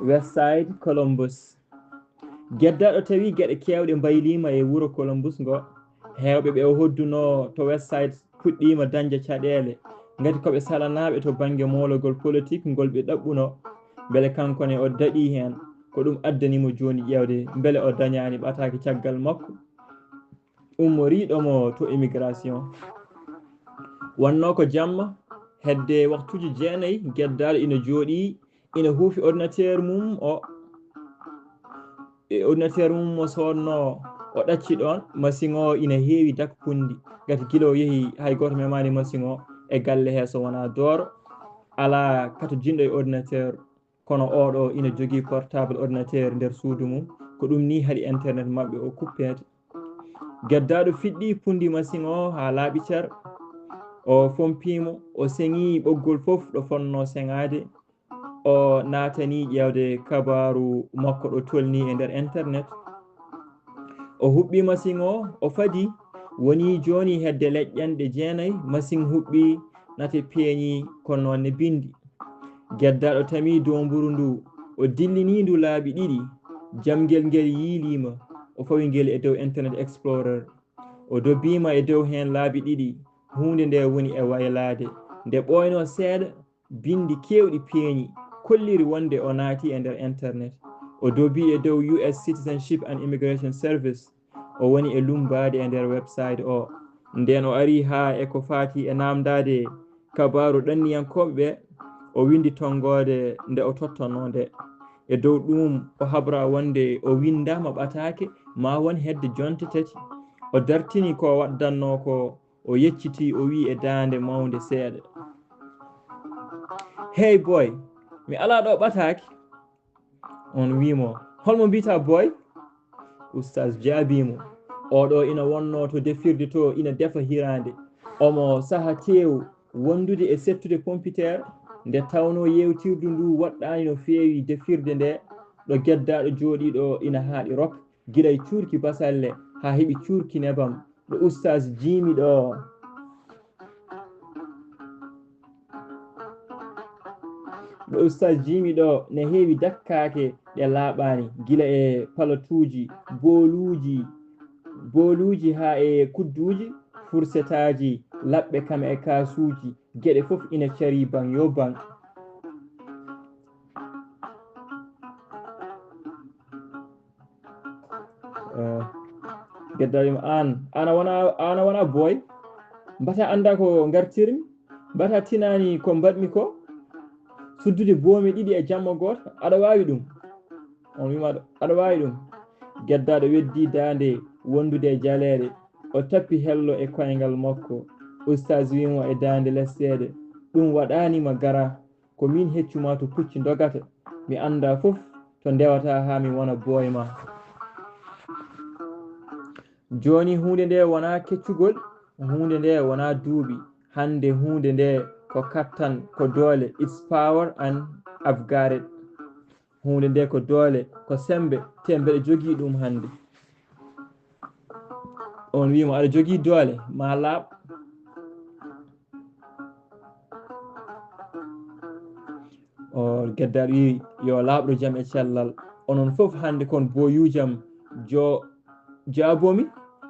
Westside Columbus. Geddaɗo tawi gueɗe kewɗe mbaylima e wuro Columbus ngo, hewɓe ɓe o hodduno to Westside puɗɗima dañde caɗele gati koɓe salanaɓe to banggue mologol politique ngol ɓe ɗaɓɓuno beele kankone o daɗi hen ko ɗum addanimo joni ƴewde beele o dañani ɓataki caggal makko ummoriɗomo to immigration. Wonno ko jamma hedde waktuji 9 geddaɗo ina jooɗi ina huufi ordinateur mum o ordinateur mum mo sodno o ɗacci ɗon machine o ina heewi dakkundi gati guila o yeehi hay goto memani machine o e galle he so wona dooro ala kato jinɗo e ordinateur kono oɗo ina jogui portable ordinateur nder suudu mum ko ɗum ni haɗi internet mabɓe o kuppede. Geddaɗo fiɗɗi pundi machine o ha laaɓi cer o fompimo o seŋi ɓoggol foof ɗo fonno seŋade o natani ƴewde kabaru makko ɗo tolni e nder internet o huɓɓi machine o faadi woni joni hedde leƴƴanɗe 9 machine huɓɓi nate peeñi kono noon ne bindi. Geddaɗo tami dow mburu ndu o dillini ndu laabi 2 jamguel ngel yiilima o fawi ngel e dow internet explorer o dobbima e dow hen laabi 2 hunde nde woni e waylade nde ɓoyno seeɗa bindi kewɗi peeñi kolliri wonde o naati e nder internet o dobbi e dow US Citizenship and Immigration Service o woni e lumbade e nder website o nden o ari ha e ko fati e namdade kabaru ɗanniyankoɓe o windi tongode nde o tottonno nde e dow ɗum o habra wonde o windama ɓatake ma won hedde jonte 3 o dartini ko waddanno ko o yecciti o wi e dande mawde seeɗa hey boy mi ala ɗo ɓatake on wimo holmo mbita boy oustaz jaabimo oɗo ina wonno to defirde to ina defa hirande omo saaha tew wondude e settude computer nde tawno yewtirdu ndu waɗɗani no feewi defirde nde ɗo geddaɗo jooɗiɗo ina haaɗi rok guiɗay cuurki basalle ha heeɓi cuurki nebam ɗo oustaz jimi ɗo oustaz jimi ɗo ne heewi dakkake ɗe laaɓani guila e palatuji booluji ha e kudduji fursetaji laɓɓe kam e kasuji gueɗe foof ina cari ban yo ban geddaɗima ana wona boy mbata anda ko gartirmi mbata tinani ko mbaɗmi ko suddude boomi 2 e jamma goto aɗa wawi ɗum on wima aɗa wawi ɗum geddaɗo weddi dande wondude e jaleɗe o tappi hello e koyngal makko oustaz wimo e dande lessede ɗum waɗanima gara ko min heccuma to pucci dogata mi anda foof to ndewata ha mi wona boy ma joni hunde nde wona keccugol hunde nde wona duuɓi hande hunde nde ko kattan ko doole it's power and I've got it hunde nde ko doole ko sembe te mbeɗa jogui ɗum hande on wimo aɗa jogui doole ma laaɓ o geddaɗo wi yo laaɓɗo jaam e cellal onon foof hande kon boyujam jaabomi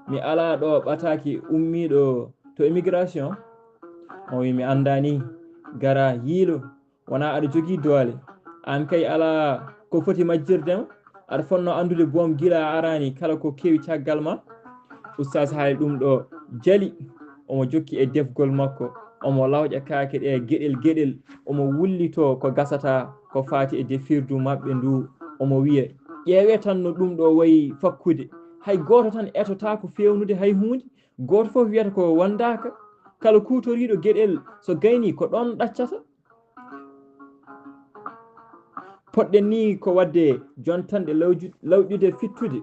mi ala ɗo ɓataki ummiɗo to immigration o wi mi andani gara yiilo wona aɗa jogui doole an kay ala ko foti majjirdema aɗa fonno andude boom guila arani kala ko kewi caggal ma oustaz haali ɗum ɗo jaali omo jokki e defgol makko omo lawƴa kaake ɗe gueɗel omo wullito ko gasata ko fati e defirdu mabɓe ndu omo wiya ƴeewe tan no ɗum ɗo wayi fakkude hay goto tan etota ko fewnude hay hunde goto foof wiyata ko wandaka kala kutoriɗo gueɗel so gayni ko ɗon ɗaccata poɗɗen ni ko wadde jontanɗe lawƴude fittude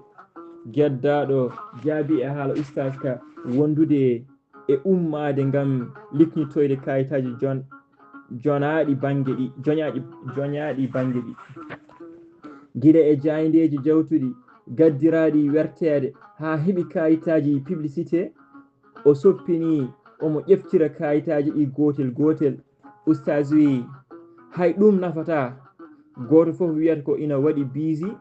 geddaɗo jaabi e haala oustaz ka wondude e ummade ngam liknitoyde kayitaji joñaɗi banggue ɗi guila e jaydeji jawtuɗi gaddiraɗi wertede ha heeɓi kayitaji publicité o soppini omo ƴeftira kayitaji ɗi gotel oustage wi hay ɗum nafata, goto fof wiyata ko ina waɗi busy.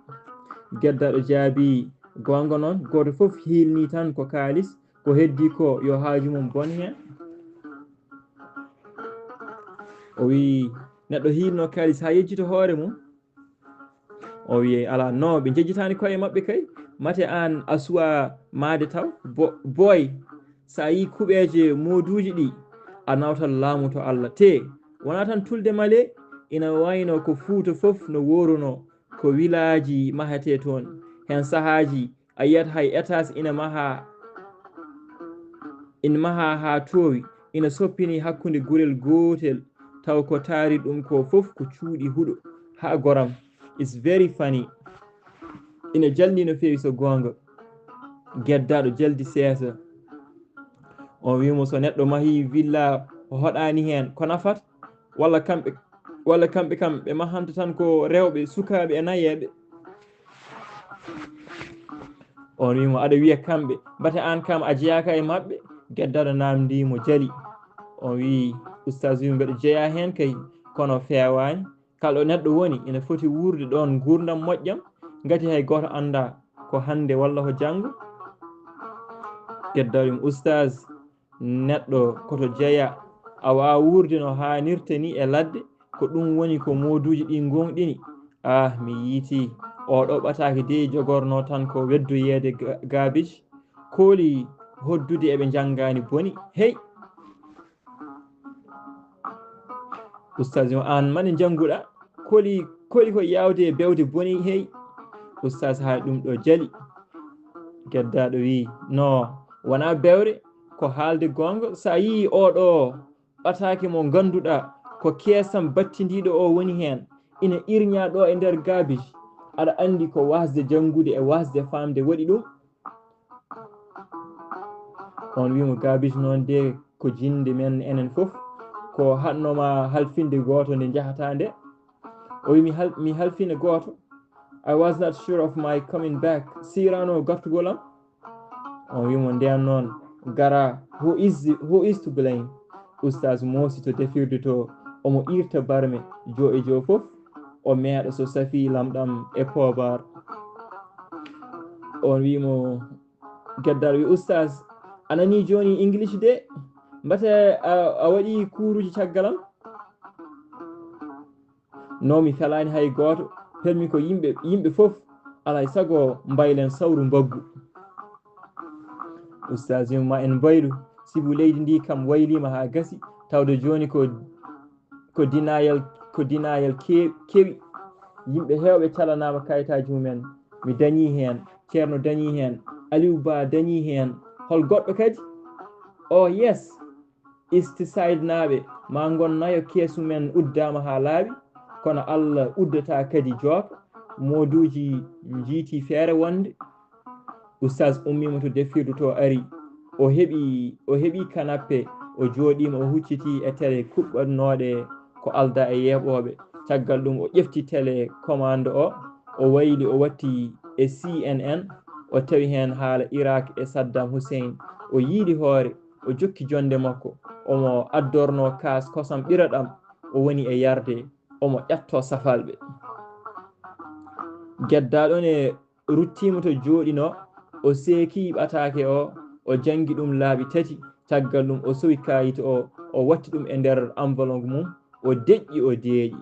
Geddaɗo jaabi gonga noon, goto fof hilni tan ko kalis, ko heddi ko yo haaju mum bon hen. O wi neɗɗo hilno kalis ha yejjito hoore mum. O wi ala non, ɓe jejjitani koye mabɓe kay, mate an a suwa maade taw. Boy sa yi kuɓeje moduji ɗi a nawtan laamu to Allah te wona tan tulde male, ina wayno ko Fuuta fof no worono ko wilaji mahate toon. Hen sahaji a yiyat hay étage ina maha ha towi, ina soppini hakkude gurel gotel, taw ko taari ɗum ko fof ko cuuɗi huɗo ha goram. It's very funny. Ina jalni no fewi so gonga. Geddaɗo jaldi seesa. O wimo so neɗɗo mahi villa hoɗani hen ko nafat, walla kamɓe kam ɓe mahanta tan ko rewɓe sukaɓe e nayeɓe. On wimo aɗa wiya kamɓe, bate an kam a jeyaka e mabɓe. Geddaɗo namdimo jali. O wi oustage wi mbeɗa jeeya hen kay, kono fewani. Kalɗo neɗɗo woni ina foti wurde ɗon gurdam moƴƴam, gati hay goto anda ko hande walla ko janggo. Geddaɗo wimo oustage, neɗɗo koto jeeya a wawa wurde no hannirta ni e ladde, ko ɗum woni ko moduji ɗi gonɗini. Mi yiiti oɗo ɓatake de jogorno tan ko weddoyede gabiji, kooli hoddude eɓe janggani boni. Hey oustage o, an mane jangguɗa, kooli ko yawde bewde boni. Hey oustage ha ɗum ɗo jali. Geddaɗo wi no wona bewre, ko haalde gonga. Sa yi oɗo ɓatake mo ganduɗa ko kesam battidiɗo o woni hen, ina irña ɗo e nder gabiji, aɗa andi ko wasde janggude e wasde famde waɗi ɗum. On wimo gabiji noon de ko jinde men enen fof, ko hatnoma halfinde goto nde jahata nde. O wi mi halfina goto. I was not sure of my coming back. Sirano gartugol am. On wimo nden noon gara, who is to blame. Oustage moosi to defirde to, omo irta barme jo e jo fof, o meeɗa so safi lamɗam e pobar. On wimo geddaɗo wi oustage, anani joni English de, mbate a waɗi kuruji caggalam? No mi felani hay goto, felmi ko yimɓe fof alay sago mbaylen sawru mbaggu. Oustage wimo ma en mbaylu, sibu leydi ndi kam waylima ha gasi, tawde joni ko dinayal kewi. Yimɓe hewɓe calanama kayitaji mumen. Mi dañi hen, ceerno dañi hen, Aliou Ba dañi hen, hol goɗɗo kadi. Oh yes, istiside naɓe ma gonnayo keesu men uddama ha laaɓi, kono Allah uddata kadi jooka. Moduji jiiti feere wonde. Oustage ummima to defirdu to ari, o heɓi kanappe, o jooɗima, o hucciti e télé kuɓɓannoɗe ko alda e yeɓoɓe. Caggal ɗum o ƴefti télé commande o wayli, o watti e CNN, o tawi hen haala Irak e Saddam Hussein. O yiiɗi hoore, o jokki jonde makko, omo addorno kas kosam ɓiraɗam, o woni e yarde, omo ƴatto safalɓe. Geddaɗon e ruttima to jooɗino, o seeki ɓatake o jangi ɗum laaɓi tati. Caggal ɗum o sowi kayit o watti ɗum e nder enveloppe mum, o deƴƴi, o deeƴi.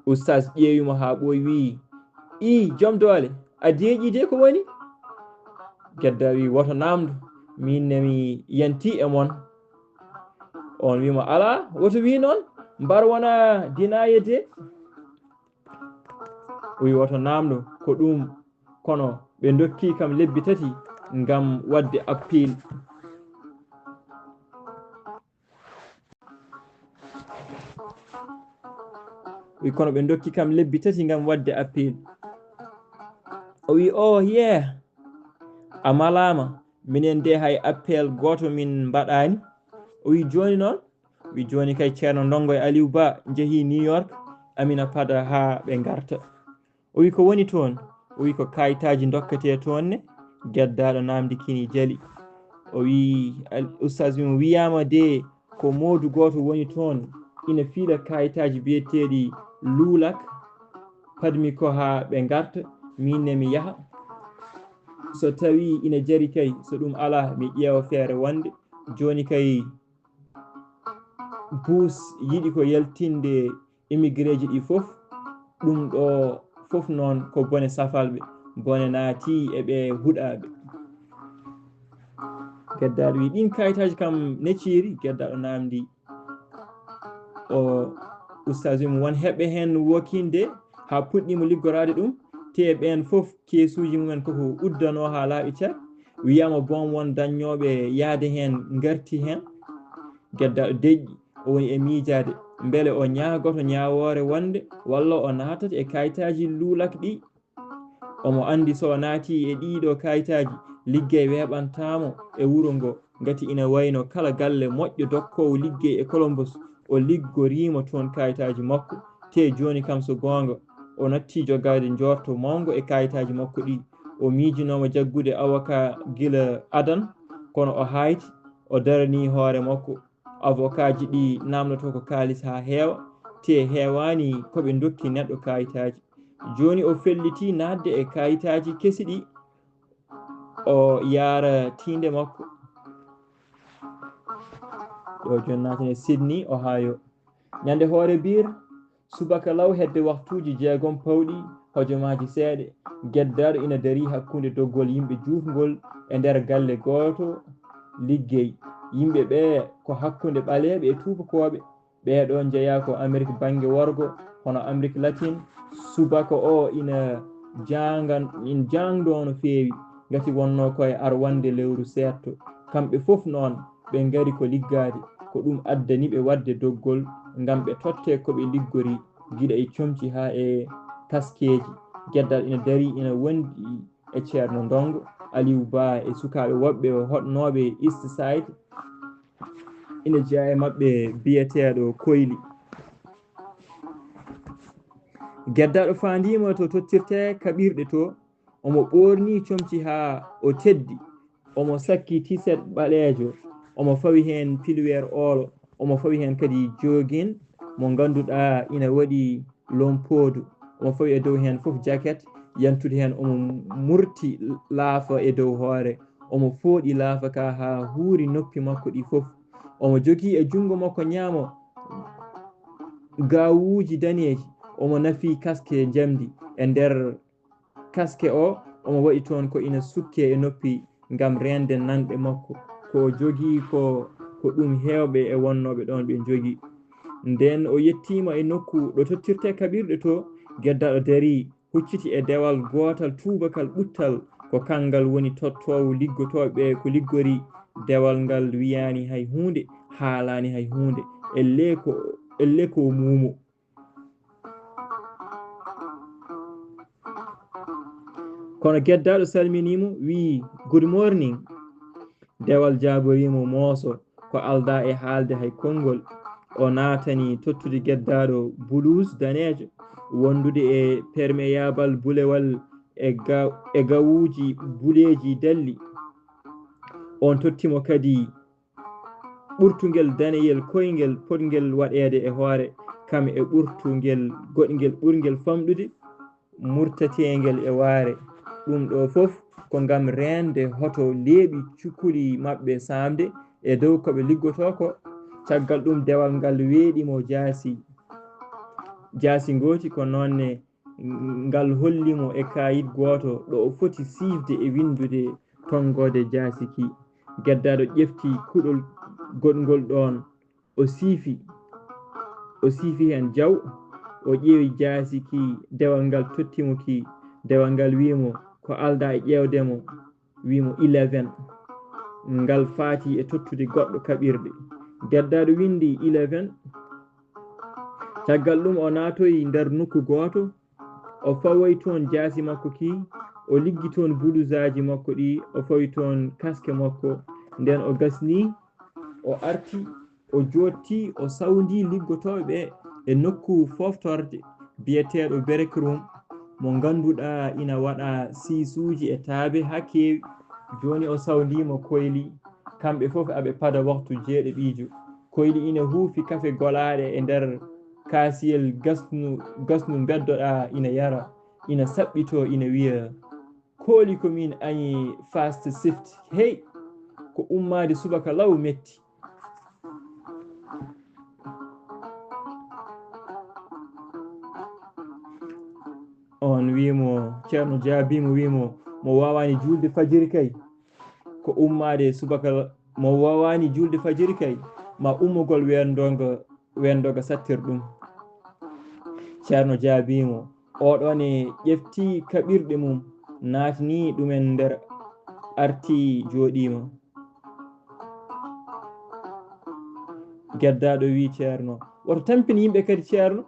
Oustage ƴeewimo ha ɓooyi, wi I joom doole, a deeƴi de ko woni? Gedda wi woto namdo, min nemi yanti e mon. On wimo ala, woto wi noon, mbar wona dinaye de. Wi woto namdo ko ɗum, kono ɓe dokki kam lebbi tati ngam wadde appel. Wi kono ɓe dokki kam lebbi tati ngam wadde appel. O wi oh yeah, a malama, minen de hay appel goto min mbaɗani. O wi joni noon? Wi joni kay ceerno Ndongo e Aliou Ba jeehi New York, Amina Pada ha ɓe garta. O wi ko woni toon? O wi ko kayitaji dokkete toonne. Geddaɗo namdi kini jali. O wi Oustage wimo wiyama de ko modu goto woni toon, ina fiila kayitaji biyeteɗi luulak padmi ko ha ɓe garta minne mi yaha so tawi ina jari kay so ɗum ala mi ƴeewa feere wonde joni kay bus yiɗi ko yaltinde immigré ji ɗi fof ɗum ɗo fof noon ko bone safalɓe bone naati eɓe huɗaɓe geddaɗo wi ɗin kayitaji kam necciri geddaɗo namdi o oustage mum won heɓɓe hen wokinde ha puɗɗimo liggorade ɗum te ɓen fof keesuji mumen koko uddano ha laaɓi cer wiyama bon won daññoɓe yaade hen garti hen geddaɗo deƴƴi o woni e miijade beele o ñaagoto ñawore wonde walla o natata e kayitaji luulak ɗi omo andi so naati e ɗiɗo kayitaji liggey weɓantamo e wuro ngo gati ina wayno kala galle moƴƴo dokkowo liggey e Columbus o liggorima toon kayitaji makko te joni kam so gonga o natti jogade jorto mawgo e kayitaji makko ɗi o miijinomo jaggude avocat gila adan kono o hayti o darani hoore makko avocat ji ɗi namdoto ko kalis ha heewa te heewani koɓe dokki neɗɗo kayitaji joni o felliti nadde e kayitaji kesi ɗi o yaara tinde makko ɗo joni natane Sydney Ohio ñande hoore bir subaka law hedde waktuji 6 pawɗi hojomaji seeɗe geddaɗo ina dari hakkude doggol yimɓe juutgol e nder galle goto liggey yimɓe ɓe ko hakkude ɓaleɓe e tubakoɓe ɓeɗo jeeya ko Amérique banggue worgo hono Amérique latine subaka o ina jangdo no feewi gati wonno koye arwande lewru setto kamɓe fof noon ɓe gari ko liggade ko ɗum addani ɓe wadde doggol ngam ɓe totte koɓe liggori guiɗa e comci ha e kaskeji geddal ina dari ina wondi e ceerno Ndongo Aliou Ba e sukaɓe woɓɓe hotnoɓe East Side ina jeeya e mabɓe biyeteɗo Koyli geddaɗo fandima to tottirte kaɓirɗe to omo ɓorni comci ha o teddi omo sakki t-shirt ɓalejo omo fawi hen pilweer olo omo fawi hen kadi joguin mo ganduɗa ina waɗi lompodu omo fawi e dow hen foof jacket yantude hen omo murti laafa e dow hoore omo fooɗi laafa ka ha huuri noppi makko ɗi foof omo jogui e jungo makko ñaamo gawuji daneji omo nafi kaske jamdi e nder kaske o omo waɗi toon ko ina sukke e noppi ngam rende nanɗe makko ko jogui ko ɗum hewɓe e wonnoɓe ɗon ɓe jogui nden o yettima e nokku ɗo tottirte kaɓirɗe to geddaɗo dari hucciti e dewal gotal tubakal ɓuttal ko kangal woni tottowo liggotoɓe ko liggori dewal ngal wiyani hay hunde haalani hay hunde elle ko muumo kono geddaɗo salminimo wi good morning dewal jaborimo mooso ko alda e haalde hay konngol o naatani tottude geddaɗo blouse danejo wondude e perméable bulewal e gawuji buleji dalli on tottimo kadi ɓurtugel daneyel koyngel potgel waɗede e hoore kam e ɓurtugel goɗgel ɓurgel famɗude murtatengel e waare ɗum ɗo foof ko ngam rende hoto leeɓi cukkuli mabɓe samde e dow koɓe liggoto ko caggal ɗum dewal ngal weeɗimo jaasi goti ko nonne ngal hollimo e kayit goto ɗo o foti siifde e windude tongode jaasi ki geddaɗo ƴefti kuɗol goɗgol ɗon o siifi hen jaw o ƴeewi jaasi ki dewal ngal tottimo ki dewal ngal wimo ko alda e ƴewdemo wimo 11 ngal faati e tottude goɗɗo kaɓirɗe geddaɗo windi 11 caggal ɗum o naatoyi nder nokku goto o fawoy toon jaasi makko ki o liggi toon bulusaji makko ɗi o fawi toon kaske makko nden o gasni o arti o jotti o sawdi liggotoɓe e nokku foftorde biyeteɗo break room mo ganduɗa ina waɗa sisuji e taabe ha kewi joni o sawdimo Koyli kamɓe foof aɓe pada waktu 7 ɓijo koyli ina huufi kafe golaɗe e nder kasiyel gasnu beddoɗa ina yara ina saɓɓito ina wiya kooli komin añi fast sift hey ko ummade subaka law metti. On wimo ceerno jaabimo wimo mo wawani julde fajiri kay ko ummade subaka mo wawani julde fajiri kay ma ummugol wendoga sattir ɗum. ceerno jaabimo oɗon e ƴefti kaɓirɗe mum natni ɗumen nder arti joɗima. geddaɗo wi ceerno woto tampini yimɓe kadi ceerno.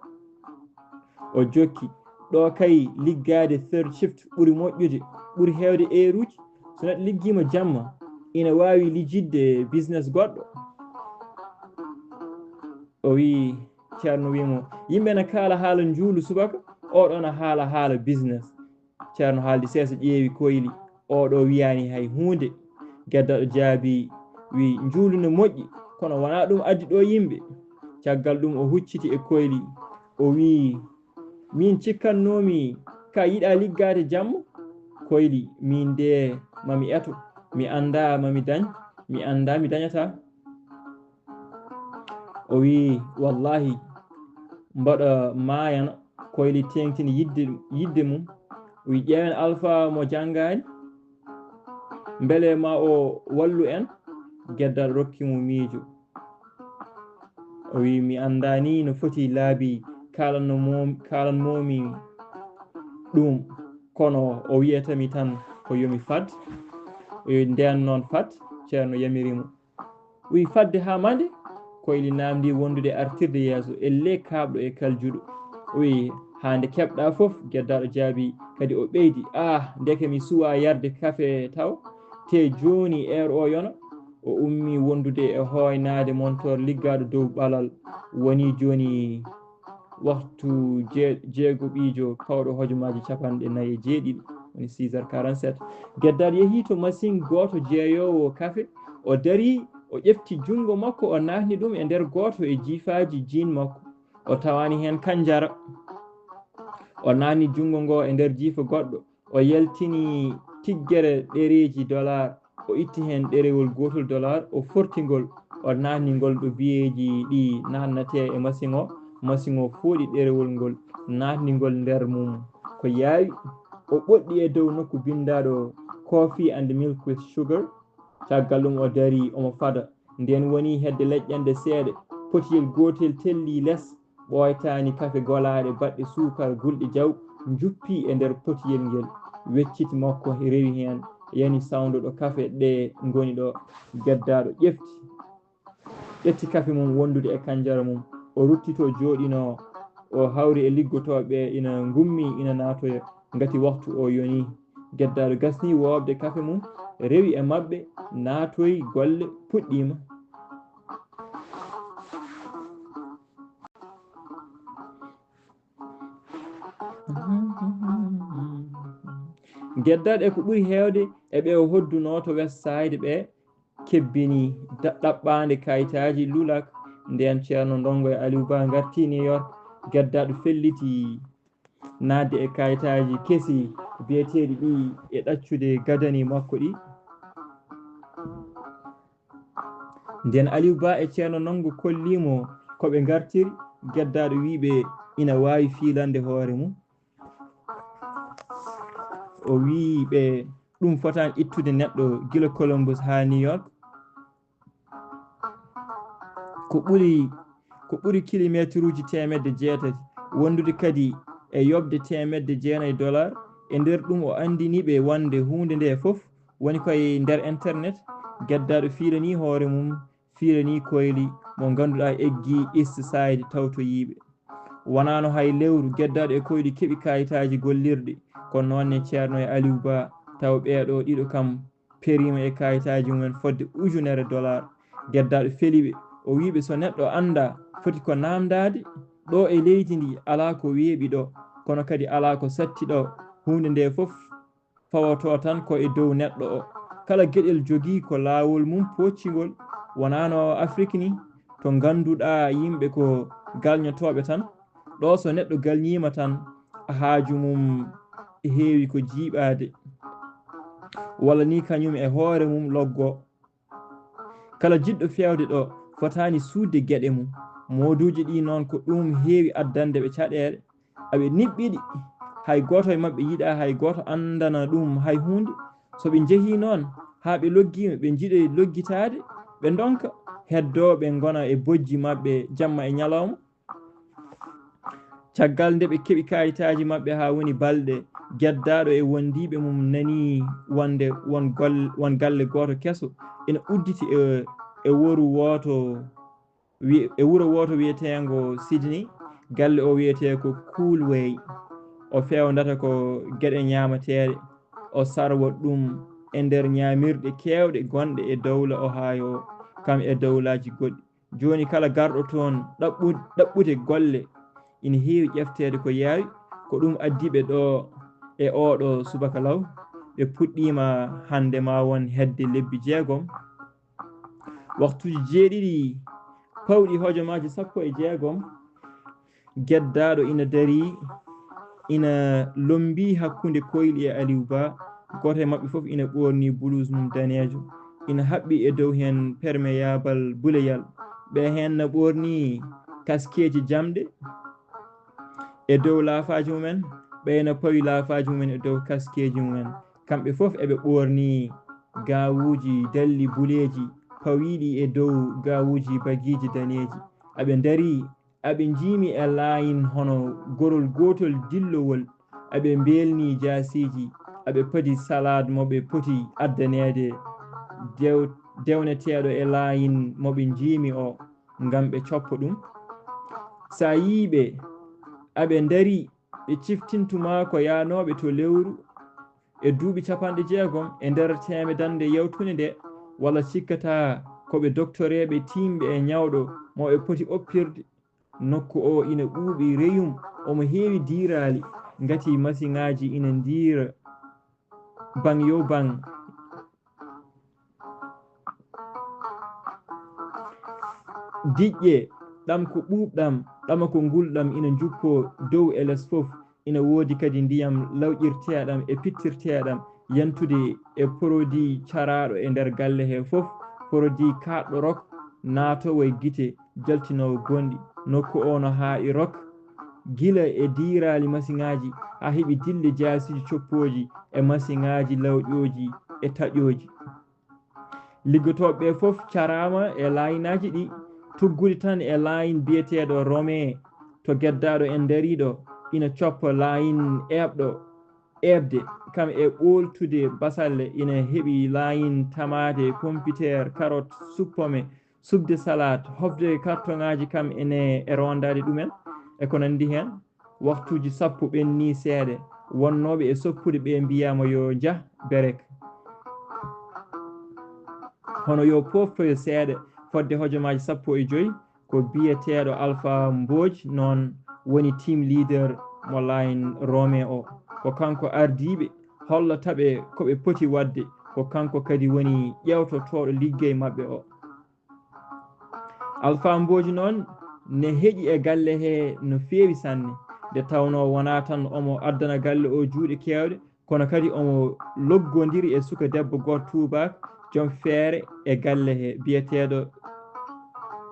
O jokki ɗo kay liggade third shift ɓuuri moƴƴude ɓuuri hewde heure uji. so neɗɗo liggima jamma ina wawi lijidde business goɗɗo. o wi ceerno wimo yimɓe ne kaala haala juulu subaka oɗo na haala business. ceerno haaldi seeso ƴeewi koyli oɗo wiyani hay hunde. geddaɗo jaabi wi juulu ne moƴƴi kono wona ɗum addi ɗo yimɓe. caggal ɗum o hucciti e koyli o wi min cikkannomi ka yiɗa liggade jamma. koyli min de mami eto mi anda mami dañ mi anda mi dañata. o wi wallahi mbaɗa mayana. koyli tengtini yidde mum o wi ƴeewen alpha mo janngani beele ma o wallu en. geddal rokkimo miijo o wi mi andani no foti laabi kalanmomi ɗum kono o wiyatami tan ko yomi fad. nden noon fad. ceerno yamirimo wi fadde ha mande. koyli namdi wondude artirde yeeso elle kabɗo e kaljuɗo. wi hande keɓɗa foof. geddaɗo jaabi kadi o ɓeydi ndeke mi suwa yarde kafe taw te joni o yona. o ummi wondude e hoynade montor liggaɗo dow ɓalal woni joni waktu jeego ɓiijo pawɗo hojomaji 47 woni 6h47. geddaɗo yeehi to machine goto jeeyowo kafe o dari o ƴefti jungo makko o natni ɗum e nder goto e jiifaji jean makko o tawani hen kanjara. o natni jungo ngo e nder jiifa goɗɗo o yaltini tiggere ɗereji dollar o itti hen ɗerewol gotol dollar o fortigol o natni ngol ɗo biyeji ɗi natnate e machine o fooɗi ɗerewol ngol natni ngol nder mum ko yaawi. o ɓoɗɗi e dow nokku bindaɗo coffee and milk with sugar. caggal ɗum o dari omo fada. nden woni hedde leƴƴande seeɗa potiyel gotel telli less ɓoytani kafe golaɗe baɗɗe sukar gulɗe jaw juppi e nder potiyel ngel. wecciti makko rewi hen yani sawdoɗo kafe ɗe goni ɗo. geddaɗo ƴefti kafe mum wondude e kanjara mum o ruttito joɗino o hawri e liggotoɓe ina gummi ina natoya ngati waktu o yoni. geddaɗo gasni wobde kafe mum rewi e mabɓe natoyi golle puɗɗima. geddaɗo ko ɓuuri hewde eɓe o hodduno to west side ɓe kebbini ɗaɓɓande kayitaji lulak. nden ceerno ndongo e Aliou Ba garti New York. geddaɗo felliti nadde e kayitaji keesi biyeteɗi ɗi e ɗaccude gadani makko ɗi. nden Aliou Ba e ceerno ndongo kollimo koɓe gartiri. geddaɗo wiɓe ina wawi filande hoore mum. o wi ɓe ɗum fotani ittude neɗɗo gila Columbus ha New York. ko ɓuri kilométre uji 180 wondude kadi e yobde 109 dollar. e nder ɗum o andiniɓe wonde hunde nde foof woni koye nder internet. geddaɗo filani hoore mum filani koyli mo ganduɗa eggi east side tawto yiɓe. wonano hay lewru geddaɗo e koyli keeɓi kayitaji gollirɗe kono noonne ceerno e Aliou Ba taw ɓeeɗo ɗiɗo kam perima e kayitaji mumen fodde ujunere dollar. geddaɗo feliɓe o wiɓe so neɗɗo anda foti ko namdade ɗo e leydi ndi ala ko weeɓi ɗo kono kadi ala ko satti ɗo. hunde nde foof fawoto tan ko e dow neɗɗo o. kala gueɗel jogui ko lawol mum poccigol. wonano Afrique ni to ganduɗa yimɓe ko galñotoɓe tan ɗo so neɗɗo galñima tan haaju mum heewi ko jiiɓade walla ni kañum e hoore mum loggo. Kala jiɗɗo fewde ɗo fotani suudde gueɗe mum. Moduji ɗi noon ko ɗum heewi addande ɓe caɗele aɓe niɓɓiɗi hay goto e mabɓe yiɗa hay goto andana ɗum hay hunde. So ɓe jeehi noon ha ɓe loggima ɓe jiiɗe loggitade ɓe donka heddoɓe gona e bojji mabɓe jamma e ñalawma. Caggal nde ɓe keeɓi kayitaji mabɓe ha woni balɗe, geddaɗo e wondiɓe mum nani wonde won galle goto keso ina udditi e wuro woto wiyetengo Sydney. Galle o wiyete ko Coolway. O fewnata ko gueɗe ñamateɗe. O sarwat ɗum e nder ñamirɗe kewɗe gonɗe e dawla Ohio kam e dawlaji goɗɗi. Joni kala garɗo toon ɗaɓɓude golle ina heewi ƴeftede ko yaawi. Ko ɗum addiɓe ɗo e oɗo subaka law ɓe puɗɗima hande ma won hedde lebbi 6 waktuji 7 pawɗi hojomaji 16 geddaɗo ina dari ina lombi hakkude Koyli e Aliou Ba. Goto e mabɓe foof ina ɓorni blouse mum danejo ina haɓɓi e dow hen perméable buleyal. Ɓe hen na ɓorni kaskeji jamɗe e dow laafaji mumen, ɓeyna pawi laafaji mumen e dow kaskeji mumen. Kamɓe foof eɓe ɓorni gawuji dalli buleji pawiɗi e dow gawuji bagiji daneji. Aɓe dari aɓe jiimi e layin hono gorol gotol dillowol. Aɓe belni jasiji aɓe padi salade moɓe poti addanede dewneteɗo e layin moɓe jiimi o ngam ɓe coppa ɗum. Sa yiɓe aɓe dari ɓe ciftintuma ko yanoɓe to lewru e duuɓi 60 e nder temedande yawtude nde, walla cikkata koɓe doctoreɓe timɓe e ñawɗo moɓe poti oppirde. Nokku o ina ɓuuɓi reyum, omo heewi diirali ngati masiŋaji ina diira bang yo bang. Diƴƴe ɗam ko ɓuuɓɗam ɗama ko ngulɗam ina juppo dow e less foof. Ina woodi kadi ndiyam lawƴirteɗam e pittirteɗam yantude e produit caraɗo e nder galle he foof. Produit kaɗɗo rok naatowo e guite jaltinowo gonɗi. Nokku o no haaɓi rok gila e diirali masiŋaji ha heeɓi dille jasiji coppoji e masiŋaji lawƴoji e taƴoji. Liggotoɓe foof carama e layinaji ɗi tuggude tan e layin biyeteɗo Rome. To geddaɗo en dariɗo ina coppa layin ebde kam e ɓoltude basalle. Ina heeɓi layin tamate, pompiteer, carotte, suppome, subde salade, hofde carton-ŋaji kam ene e rondade ɗumen e ko nandi hen. Waktuji 10 ɓenni seeɗa wonnoɓe e soppude ɓe mbiyama yo jah berek hono yo poftoyo seeɗa fodde hojomaji 15 ko biyeteɗo Alpha Mbodj noon woni team leader mo line Rome o. Ko kanko ardiɓe hollataɓe koɓe poti wadde, ko kanko kadi woni ƴewtotoɗo liggey mabɓe o. Alpha Mbodj noon ne heeƴi e galle he no feewi sanne, nde tawno wona tan omo addana galle o juuɗe kewɗe kono kadi omo loggodiri e suka debbo goto tubak joom feere e galle he biyeteɗo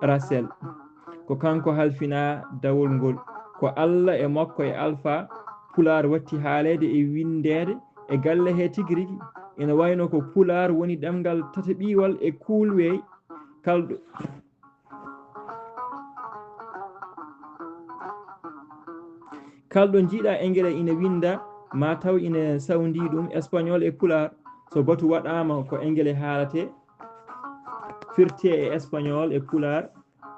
Rachel. Ko kanko halfina dawol ngol. Ko Allah e makko e Alpha Pular watti haalede e windede e galle he tigui rigui. Ina wayno ko Pular woni ɗemgal tataɓiwal e Coolway. Kalɗo jiiɗa engrais ina winda ma taw ina sawdi ɗum espagnol e Pular. So batu waɗama ko engrais haalate firte e espagnol e Pular,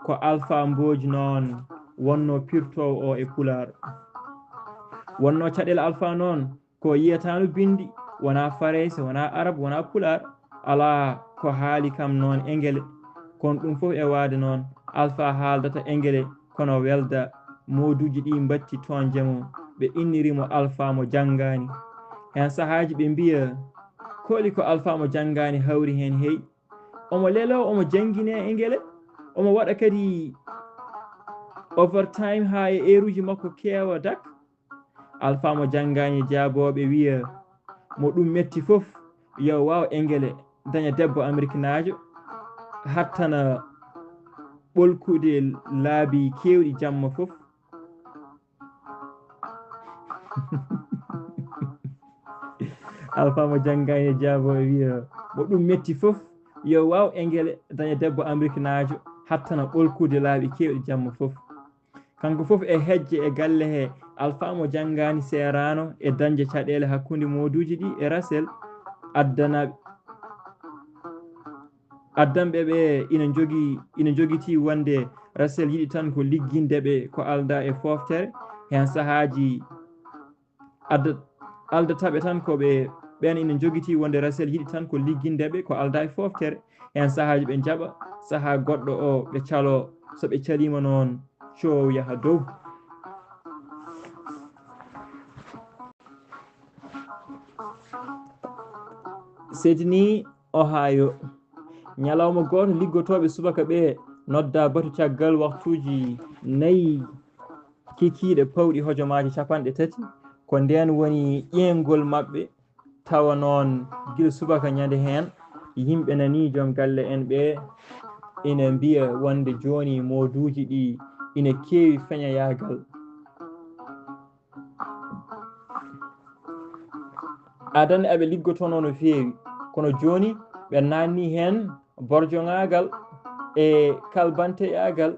ko Alpha Mbodj noon wonno pirtowo o e Pular. Wonno caɗele Alpha noon ko yiyatano bindi, wona Farayse, wona Arab, wona Pular, ala ko haali kam noon engrais. Kono ɗum foof e waade noon Alpha haaldata engrais kono welda moduji ɗi mbatti toon jamo ɓe innirimo Alpha mo janngani. Hen sahaji ɓe mbiya kooli ko Alpha mo janngani hawri hen heeƴi. Omo lelo omo jangguine engrais omo waɗa kadi overtime ha e heure makko kewa dak. Alpha mo janngani jaaboɓe wiya mo ɗum metti fof yo waw engele daña debbo américainajo hattana ɓolkude laabi kewɗi jamma fof. Alpha mo janngani jaaboɓe wiya mo ɗum metti fof yo waw engele daña debbo américainajo hattana ɓolkude laabi kewɗi jamma fof. Kanko fof e hejje e galle he Alpha mo janngani serano e dañde caɗele hakkude moduji ɗi e Rasel addanɓe ɓe ina jogiti wonde Rasel yiɗi tan ko ligguindeɓe ko alda e foftere hen sahaji aldataɓe tan koɓe ɓen ina jogiti wonde Rasel yiɗi tan ko ligguindeɓe ko alda e foftere hen sahaji ɓe jaaɓa saha goɗɗo o ɓe calo so ɓe calima noon coow yaha dow. Sydney Ohio ñalawma goto liggotoɓe subaka ɓe nodda batu caggal waktuji 4 kikiɗe pawɗi hojomaji 3 ko nden woni ƴeengol mabɓe. Tawa noon guila subaka ñande hen yimɓe nani joom galle en ɓe ina mbiya wonde joni moduji ɗi ina kewi feñoyagal. Adane aɓe liggotono no fewi kono joni ɓe nanni hen borjoŋagal e kalbanteyagal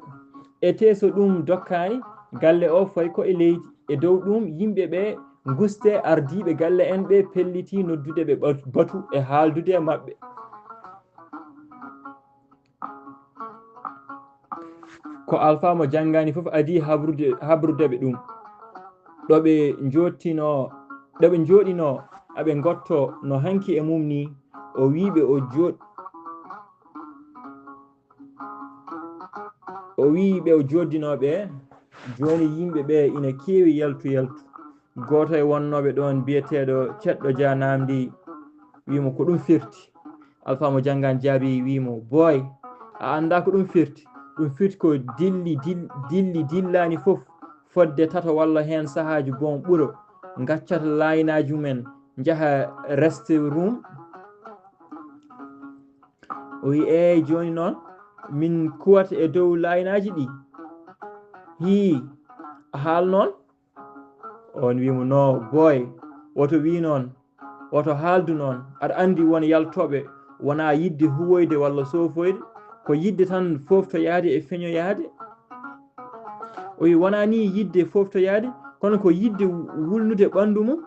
e teso ɗum dokkani galle o fayi ko e leydi e dow ɗum yimɓe ɓe guste ardiɓe galle en ɓe pelliti noddude ɓe batu e haaldude e mabɓe. Ko Alpha mo janngani fof adi habrudeɓe ɗum ɗoɓe joɗino aɓe gotto no hanki e mum ni o wiɓe o joddinoɓe joni yimɓe ɓe ina kewi yaltu goto e wonnoɓe ɗon biyeteɗo ceɗɗo Dia namdi wimo ko ɗum firti. Alpha mo janngani jaabi wimo boy a anda ko ɗum firti ko dillani fof fodde tato walla hen sahaji bon ɓuuro gaccata laynaji mumen jaaha reste room. O wi eyyi joni noon min kuwata e dow laynaji ɗi hi haal noon. On wimo no boy woto wi noon woto haaldu noon aɗa andi won yaltoɓe wona yidde huwoyde walla sofoyde ko yidde tan foftoyade e feñoyade. O wi wona ni yidde foftoyade kono ko yidde wulnude ɓandu mum.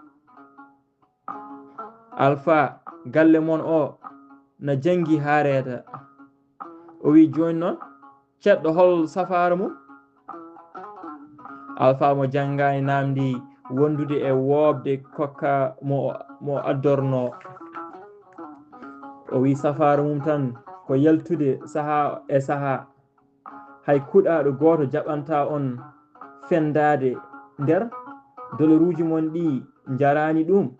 Alpha galle mon o na jangi ha reeta. O wi joni noon ceɗɗo hol safara mum. Alpha mo janngani namdi wondude e woobde kokka mo addorno. O wi safara mum tan ko yaltude saha e saha hay kuɗaɗo goto jaɓanta on fendade nder doloruji mon ɗi jarani ɗum.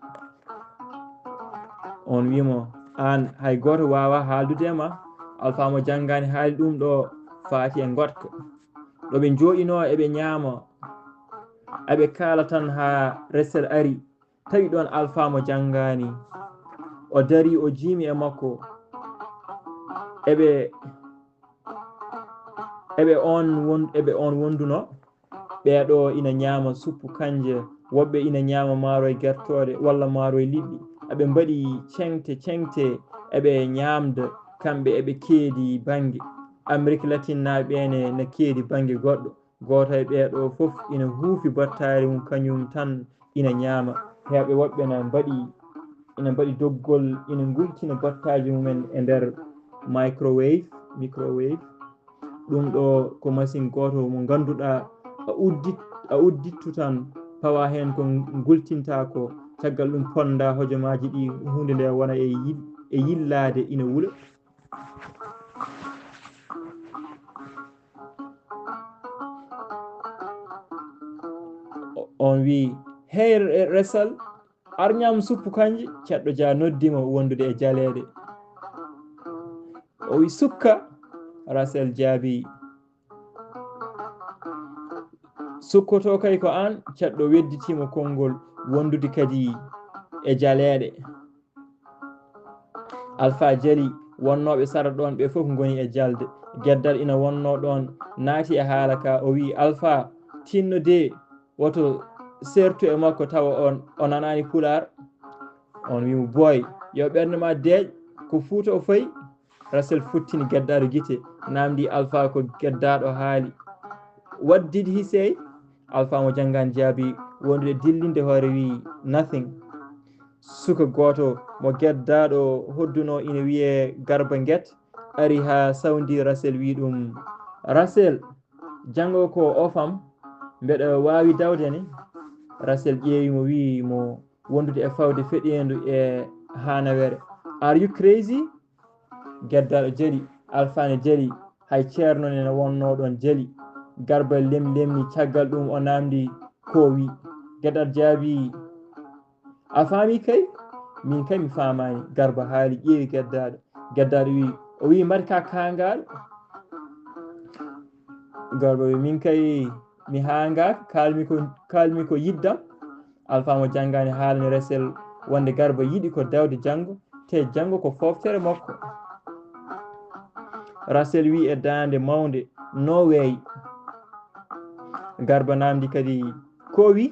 On wimo an hay goto wawa haaldude ma. Alpha mo janngani haali ɗum ɗo faati e gotka ɗoɓe joɗino eɓe ñaama aɓe kala tan ha Rasel ari tawi ɗon Alpha mo janngani o dari o jiimi e makko eɓe on wonduno ɓeɗo ina ñaama suppu kanje woɓɓe ina ñaama maaro e guertode walla maaro e liɗɗi aɓe mbaɗi ceŋte eɓe ñamda kamɓe eɓe keedi banggue Amérique latine naɓe ɓene ne keedi banggue goɗɗo goto e ɓeɗo foof ina huufi battari mum kañum tan ina ñaama heɓe woɓɓe ina mbaɗi doggol ina gultina battaji mumen e nder microwave ɗum ɗo ko machine goto mo ganduɗa a uddittu tan pawa hen ko gultinta ko caggal ɗum ponda hojomaji ɗi hunde nde wona e yillade ina wuula. On wi hey Rasel ar ñam suppu kanje. Ceɗɗo Dia noddimo wondude e jaleɗe. O wi sukka Rasel jaabi sukkoto kay ko an cadɗo wedditimo konngol wondude kadi e jaleeɗe. Alpha jali wonnoɓe sara ɗon ɓe fof goni e jalde. Geddal ina wonno ɗon naati e haala ka o wi Alpha tinno de woto sertu e makko tawa o nanani pular. On wimo boy yo ɓernde ma deeƴ ko Fuuta o fayi. Rasel futtini geddaɗo gite namdi Alpha ko geddaɗo haali. What did he say? Alpha mo janngani jaabi wondude dillinde hoore wi nothing. Suka goto mo geddaɗo hodduno ina wiye Garba Guet ari ha sawdi Rasel wi ɗum Rasel jango ko ofam mbeɗa wawi dawde ni. Rasel ƴeewimo wi mo wondude e fawde feɗendu e hanawere. Are you crazy? Geddaɗo jali. Alpha ne jali hay ceerno ne wonno ɗon jali. Garba lemlemni caggal ɗum o namdi ko wi. Geddaɗo jaabi a faami kay? Min kay mi famani. Garba haali ƴeewi geddaɗo. Geddaɗo wi o wi mbaɗi ka kangaɗo. Garba wi min kay mi hangaka kalmi ko yiddam. Alpha mo janngani haalani Rasel wonde Garba yiɗi ko dawde janngo te janngo ko foftere makko. Rasel wi e dande mawnde no way. Garba namdi kadi ko wi.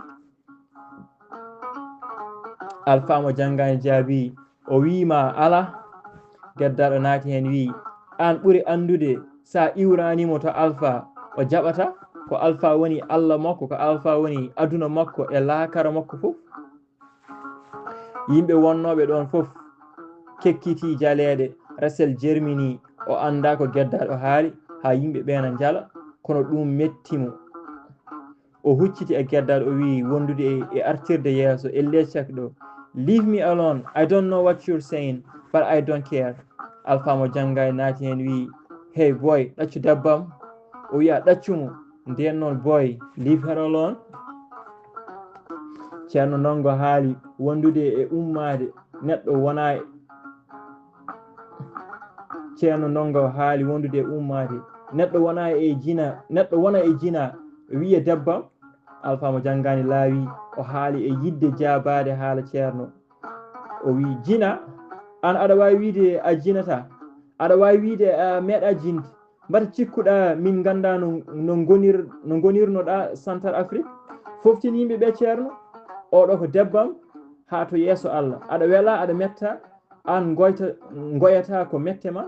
Alpha mo janngani jaabi o wima ala. Geddaɗo naati hen wi an ɓuri andude sa iwranimo to Alpha o jaɓata ko Alpha woni Allah makko ko Alpha woni aduna makko e laakara makko fof. Yimɓe wonnoɓe ɗon fof kekkiti jaleɗe. Rasel jermini o anda ko geddaɗo haali ha yimɓe ɓena jala kono ɗum mettimo. O hucciti e geddaɗo o wi wondude e artirde yeeso e leccak ɗo leave me alone, I don't know what you're saying but I don't care. Alpha mo janngani naati hen wi hey boy ɗaccu dabbam. O wiya ɗaccumo nden noon boy leave her alone. Ceerno Nongo haali wondude e ummade neɗɗo wona Ceerno Nongo haali wondude e ummade neɗɗo wona e jina wiya dabbam. Alpha mo janngani laawi o haali e yidde jabade haala ceerno. O wi jina an aɗa wawi wiide a jinata aɗa wawi wiide a meeɗa jinde mbaɗa cikkuɗa min ganda no gonirnoɗa Central Afrique. Foftin yimɓe ɓe ceerno oɗo ko debbam ha to yeeso Allah. Aɗa wela aɗa metta an goyata ko mette ma.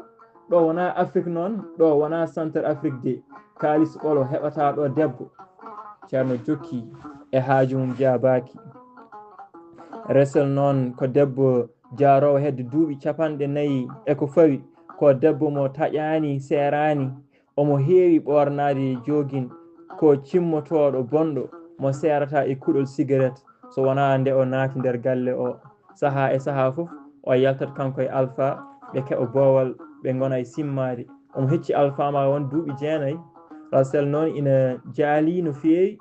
Ɗo wona Afrique noon ɗo wona Central Afrique de kalis ɓolo heɓata ɗo debbo. Ceerno jokki e haaju mum jabaki. Rasel noon ko debbo jarowo hedde duuɓi 40 e ko fawi ko debbo mo taƴani serani omo heewi ɓornade jogin ko cimmotoɗo bonɗo mo serata e kuɗol cigarette so wona nde o naati nder galle o. Saaha e saaha fof o yaltat kanko e Alpha ɓe keɓa boowal ɓe gona e simmade. Omo hecci Alpha ma won duuɓi 9. Rasel noon ina jaali no feewi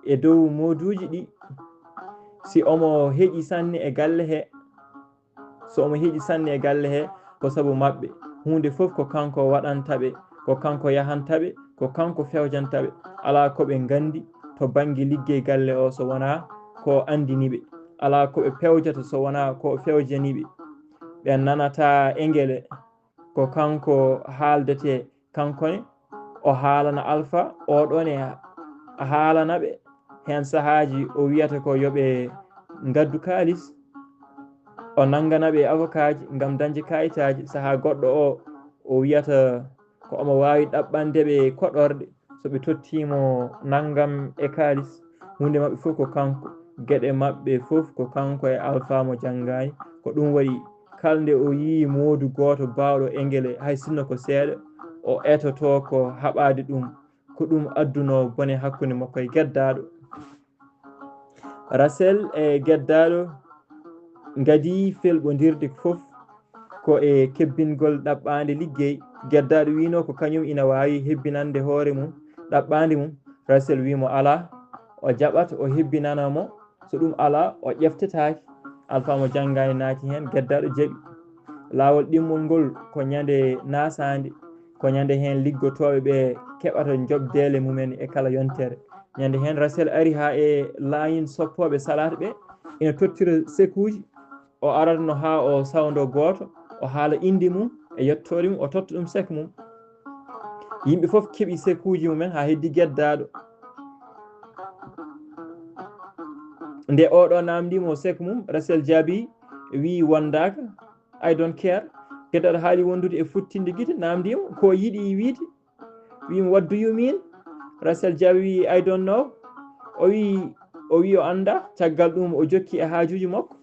e dow moduji ɗi. Si omo heeƴi sanne e galle he ko sabu mabɓe. Hunde fof ko kanko waɗantaɓe ko kanko yahantaɓe ko kanko fewjantaɓe. Ala ko ɓe gandi to banggue liggey galle o so wona ko andiniɓe. Ala ko ɓe pewjata so wona ko fewjaniɓe. Ɓe nanata engele ko kanko haaldete kankone o haalana Alpha oɗone haalanaɓe hen sahaji o wiyata ko yoɓe gaddu kalis o nanganaɓe avocat ji gam dañde kayitaji. Saaha goɗɗo o wiyata ko omo wawi ɗaɓɓandeɓe koɗorɗe soɓe tottimo naggam e kalis. Hunde mabɓe fof ko kanko gueɗe mabɓe fof ko kanko e Alpha mo janngani. Ko ɗum waɗi kalde o yi modu goto bawɗo engele hay sinno ko seeɗa o etoto ko haɓade ɗum ko ɗum adduno bone hakkude makko e geddaɗo. Rasel e geddaɗo gadi felɓodirde fof ko e kebbingol ɗaɓɓande liggey. Geddaɗo wino ko kañum ina wawi hebbinande hoore mum ɗaɓɓande mum. Rasel wimo ala o jaɓat o hebbinanamo so ɗum ala o ƴeftetake. Alpha mo janngani naati hen geddaɗo jaaɓi. Lawol ɗimmol ngol ko ñande nasade ko ñande hen liggotoɓe ɓe keɓata jobdele mumen e kala yontere. ñande hen Rasel ari ha e layin soppoɓe salata ɓe ina tottira sekuji o aratno ha o sawdo goto o haala indi mum e yettode mum o totta ɗum sek mum. Yimɓe foof keeɓi sekuji mumen ha heddi geddaɗo nde oɗo namdimo sek mum. Rasel jaabi wi wondaka I don't care. Geddaɗo haali wondude e futtinde guite namdimo ko yiɗi wiide wimo what do you mean. Rasel jaabi wi I don't know. o wi o anda. caggal ɗum o jokki e haajuji makko.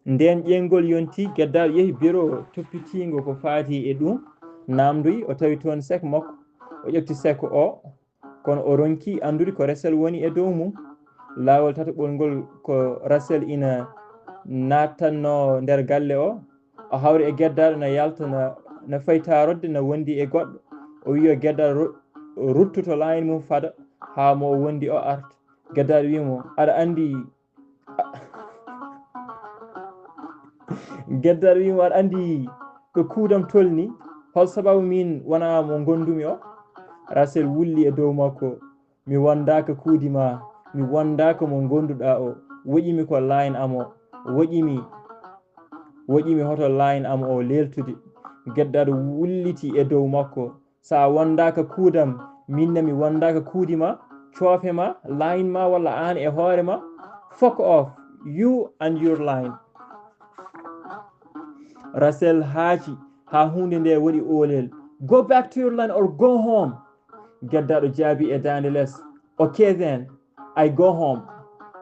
nden ƴeygol yonti geddaɗo yeehi bureau toppitigo ko faati e ɗum namdoyi o tawi toon sek makko o ƴetti sek o kono o ronki andude ko Rasel woni e dow mum. laawol tataɓol ngol ko Rasel ina nattanno nder galle o hawri e geddaɗo no yalta no faytarodde no wondi e goɗɗo o wi o geddaɗo ruttoto layne mum fada ha mo wondi o arta. geddaɗo wimo aɗa andi geddaɗo wimo aɗa andi ko kuudam tolni hol sababu min wona mo gondumi o. Rasel wulli e dow makko mi wondaka kuudima mi wondaka mo gonduɗa o woƴimi ko line am o woƴimi hoto line am o leltude. geddaɗo wulliti e dow makko sa wondaka kuudam minne mi wondaka kuudima coofema line ma walla an e hoorema fuck off you and your line. Rasel haaci ha hunde nde waɗi olel go back to your line or go home. geddaɗo jaabi e dande less okay then I go home.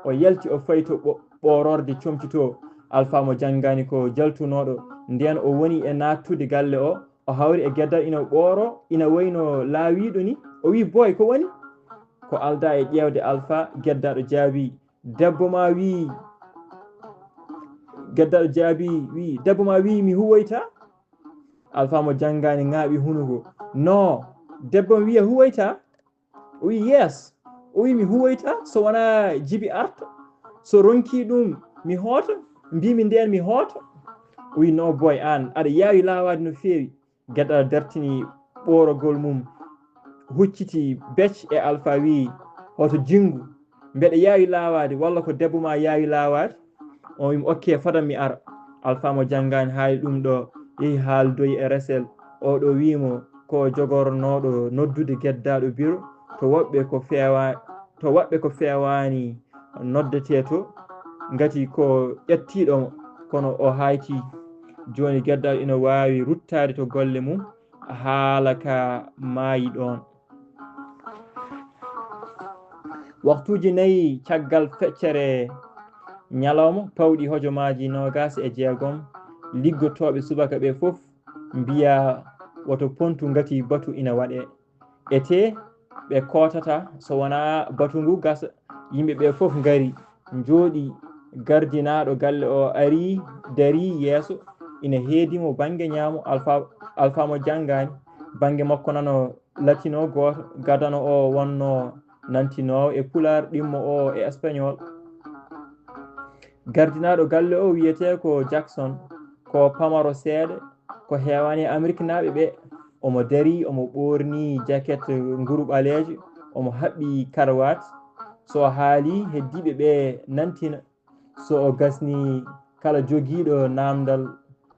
o yalti o fayto ɓororde comcito Alpha mo janngani ko jaltunoɗo nden o woni e nattude galle o hawri e geddaɗo ina ɓooro ina wayno laawiɗo ni o wi boy ko woni ko alda e ƴewde Alpha. geddaɗo jaabi debbo ma wi debbo ma wi mi huwoyta. Alpha mo janngani ŋaaɓi hunugo no debbo mi wiya huwoyta. o wi yes o wi mi huwoyta so wona jibi arta so ronki ɗum mi hoota mbimi nden mi hoota. o wi no boy an aɗa yaawi laawade no feewi. geddaɗo dartini ɓorogol mum hucciti becce e Alpha wi hoto jingu mbeɗa yaawi laawade walla ko debbo ma yaawi laawade. o wimi ok fadan mi ara. Alpha mo janngani haali ɗum ɗo yehi haaldoyi e Rasel oɗo wimo ko jogornoɗo noddude geddaɗo bureau to woɓɓe ko fewani noddete to ngati ko ƴettiɗomo kono o hayti joni geddaɗo ina wawi ruttade to golle mum haala ka maayi ɗon. waktuji 4 caggal feccere ñalawma pawɗi hojomaji 26 liggotoɓe subaka ɓe foof mbiya woto pontu ngati batu ina waɗe ete ɓe kotata so wona batu ngu gasa. yimɓe ɓe foof ngari jooɗi gardinaɗo galle o ari dari yeeso ina heedimo banggue ñaamo Alpha mo janngani banggue makko nano latino goto gadano o wonno nantinowo e pular ɗimmo o e espagnol. gardinaɗo galle o wiyete ko Jackson ko pamaro seeɗa ko hewani Amérique naaɓe ɓe omo dari omo ɓorni jacket nguru ɓalejo omo haɓɓi karawat so haali heddiɓe ɓe nantina so o gasni kala joguiɗo namdal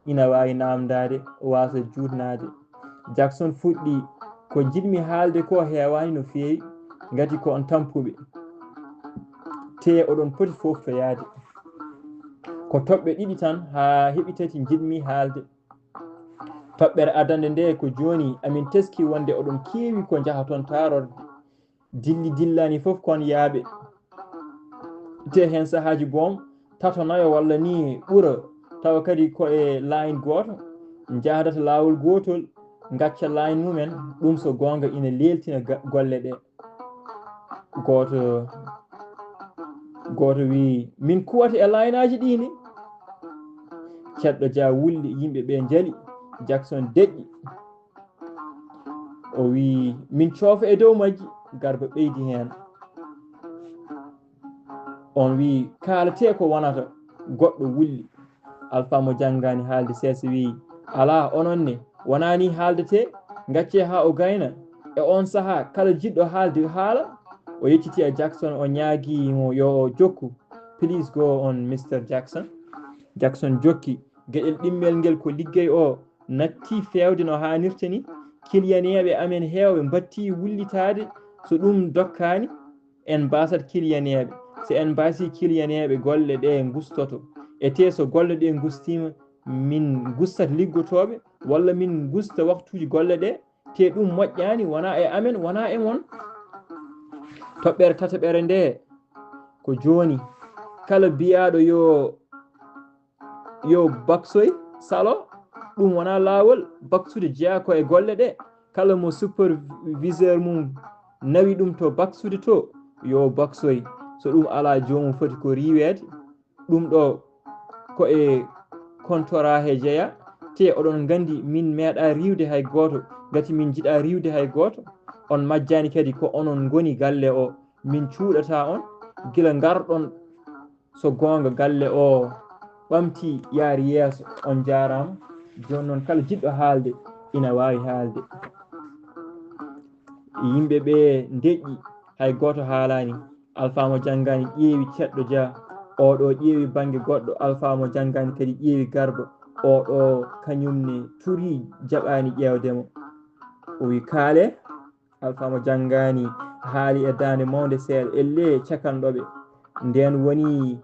ina wawi namdade wasa jutnade. Jackson fuɗɗi ko jiɗmi haalde ko hewani no feewi ngati ko on tampuɓe te oɗon poti fof to yaade ko toɓɓe ɗiɗi tan ha heɓi tati jiɗmi haalde. toɓɓere adande nde ko joni amin teski wonde oɗon keewi ko jahaton tarorde dillani foof kon yaaɓe te hen sahaji boom tato nayo walla ni ɓuura tawa kadi ko e line goto jahdata lawol gotol gacca line mumen ɗum so gonga ina leltina golle ɗe. goto wi min kuwata e line aji ɗini. ceɗɗo dia wulli yimɓe ɓe jaali. Jackson deƴƴi o wi min coofa e dow majji. Garba ɓeydi hen on wi kaalate ko wonata. goɗɗo wulli alpha mo janngani haalde seesa wi ala ononne wona ni haaldete gacce ha o gayna e on saha kala jiɗɗo haalde haala. O yecciti e Jackson o ñaagimo yo o jokku. Please go on Mr. Jackson. Jackson jokki. Gueɗel ɗimmel ngel ko liggey o natti fewde no hannirta ni. Kiliyaneɓe amen heewɓe batti wullitade so ɗum dokkani en basat kiliyaneɓe. So en basi kiliyaneɓe golle ɗe gustoto e te so golle ɗe gustima min gustat liggotoɓe walla min gusta waktuji golle ɗe te ɗum moƴƴani wona e amen wona e mon. Toɓɓere tataɓere nde ko joni kala biyaɗo yo baksoy salo ɗum wona lawol baksude jeeya ko e golle ɗe. Kala mo superviseur mum nawi ɗum to baksude to yo baksoy. So ɗum ala jomum foti ko riwede ɗum ɗo ko e kontora he jeeya te oɗon gandi min meeɗa riwde hay goto gati min jiɗa riwde hay goto. On majjani kadi ko onon goni galle o min cuuɗata on gila garɗon so gonga galle o ɓamti yaari yeeso. On jarama. Joni noon kala jiɗɗo haalde ina wawi haalde. Yimɓeɓe deƴƴi hay goto haalani. Alpha mo janngani ƴeewi ceɗɗo dia oɗo ƴeewi banggue goɗɗo. Alpha mo janngani kadi ƴeewi garɗo oɗo kañumne turi jaɓani ƴewdemo. O wi kaale. Alpha mo janngani haali e dande mawde seeɗa elle cakanɗoɓe nden woni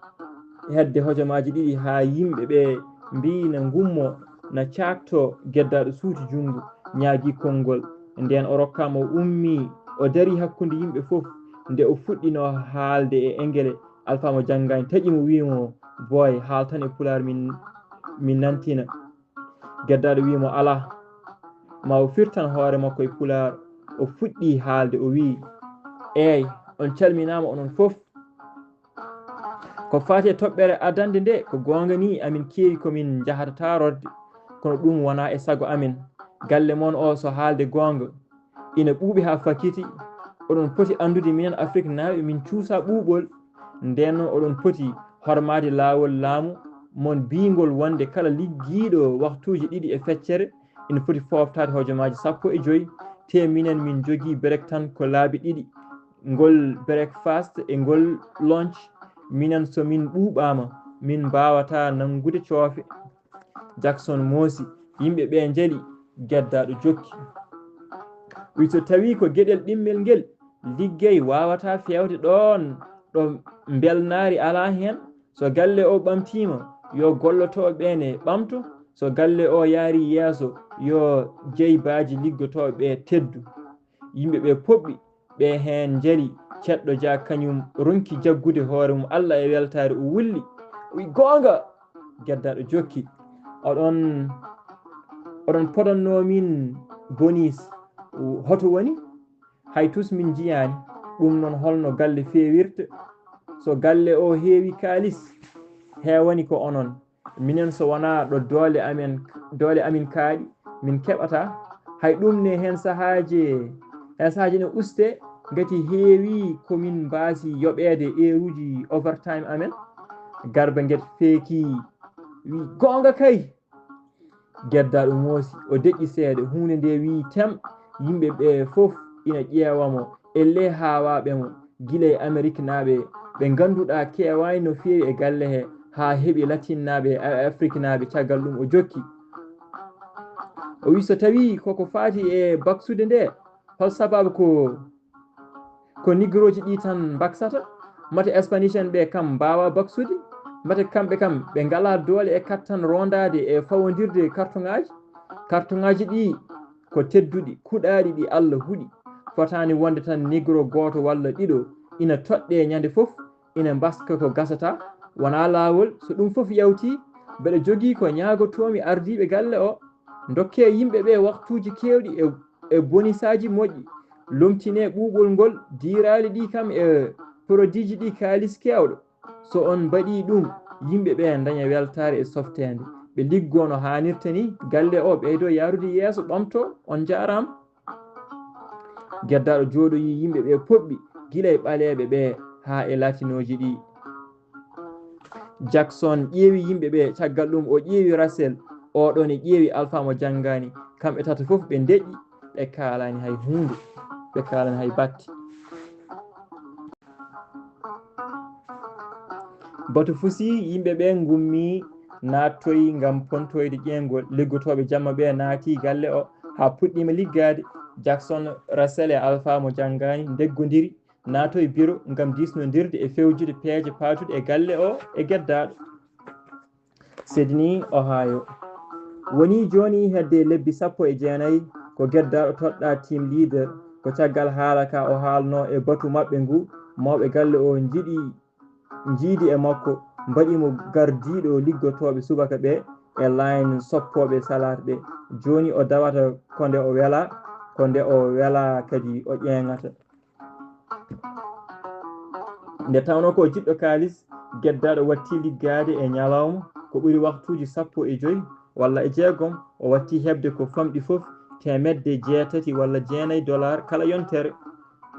hedde hojomaji ɗiɗi ha yimɓeɓe mbina gummo na cakto geddaɗo suuti jungu ñaagui konngol. Nden o rokkama o ummi o dari hakkude yimɓe foof nde o fuɗɗino haalde e engele. Alpha mo janngani taƴimo wimo boy haaltan e pular min nantina. Geddaɗo wimo ala ma o firtan hoore makko e pular. O fuɗɗi haalde o wi eyyi on calminama onon foof. Ko fati e toɓɓere adande nde ko gonga ni amin keewi komin jahata tarorde kono ɗum wona e sago amin. Galle moon o so haalde gonga ina ɓuuɓi ha fakkiti. Oɗon poti andude minen Afrique naaɓe min cuusa ɓuuɓol. Nden noon oɗon poti hormade laawol laamu mon bingol wonde kala liggiɗo waktuji ɗiɗi e feccere ina foti foftade hojomaji 15 te minen min jogui break tan ko laabi ɗiɗi ngol breakfast e ngol lunch. Minen so min ɓuuɓama min mbawata nangude coofe. Jackson moosi. Yimɓeɓe jaali. Geddaɗo jokki wi so tawi ko gueɗel ɗimmel ngel liggey wawata fewde ɗon ɗo belnari ala hen. So galle o ɓamtima yo gollotoɓe ɓene ɓamto. So galle o yaari yeeso yo jeybaji liggotoɓe teddu. Yimɓeɓe poɓɓi ɓe hen jaari. Ceɗɗo dia kañum ronki jaggude hoore mum Allah e weltare o wulli wi gonga. Geddaɗo jokki oɗon poɗanno min bonus hoto woni hay tus min jiyani ɗum noon holno galle fewirta. So galle o heewi kalis hewani ko onon. Minen so wona ɗo doole amin kaaɗi min keɓata hay ɗum ne hen sahaji ne uste gati heewi komin mbasi yoɓede heruji overtime amen. Garba guet feeki wi gonga kay. Geddaɗo moosi o deƴƴi seeɗa hunde nde wi tem. Yimɓeɓe foof ina ƴeewamo elle hawaɓemo guilay Amérique naaɓe ɓe ganduɗa kewani no feewi e galle he ha heeɓi Latin naaɓe Afrique naaɓe. Caggal ɗum o jokki o wi so tawi koko fati e baksude nde hol sababu ko nigroji ɗi tan baksata. Mata Spanishen ɓe kam mbawa baksude. Mata kamɓe kam ɓe ngala doole e kattan rondade e fawodirde carton ngaji ɗi ko tedduɗi kuɗaɗi ɗi Allah huuɗi. Fotani wonde tan nigro goto walla ɗiɗo ina toɗɗe ñande foof ina baska ko gasata wona lawol. So ɗum foof yawti mbeɗa jogui ko ñagotomi ardiɓe galle o dokke yimɓeɓe waktuji kewɗi e bonisaji moƴƴi. Lomtine ɓuuɓol ngol dirali ɗi kam e produit ji ɗi kalis kewɗo. So on mbaɗi ɗum yimɓeɓe daña weltare e softede ɓe liggo no hannirta ni. Galle o ɓeydo yarude yeeso ɓamto. On jarama. Geddaɗo jooɗoyi yimɓeɓe poɓɓi guila e ɓaleɓe ɓe ha e latinoji ɗi. Jackson ƴeewi yimɓe ɓe caggal ɗum o ƴeewi Russell oɗon e ƴeewi Alpha mo janngani kamɓe tata fof ɓe deƴƴi ɓe kalani hay hunde ɓe kalani hay batti. Batu fusi yimɓe ɓe gummi nattoyi ngam pontoyde ƴeengol liggotoɓe jamma ɓe naati galle o ha puɗɗima liggade. Jackson Russell e Alpha mo janngani deggodiri natoye bureau ngam disnodirde e fewjude peeje patuɗe e galle o e geddaɗo Sydney Ohio. Woni joni hedde lebbi 19 ko geddaɗo toɗɗa team leader ko caggal haala ka o haalno e batu mabɓe ngu mawɓe galle o jiidi e makko mbaɗimo gardiɗo liggotoɓe subaka ɓe e line soppoɓe salade ɓe. Joni o dawata konde o wela kadi o ƴeŋata nde tawno ko jiɗɗo kalis geddaɗo watti liggade e ñalawma ko ɓuri waktuji 15 walla e 6 o watti hebde ko famɗi foof $8 walla $9 kala yontere.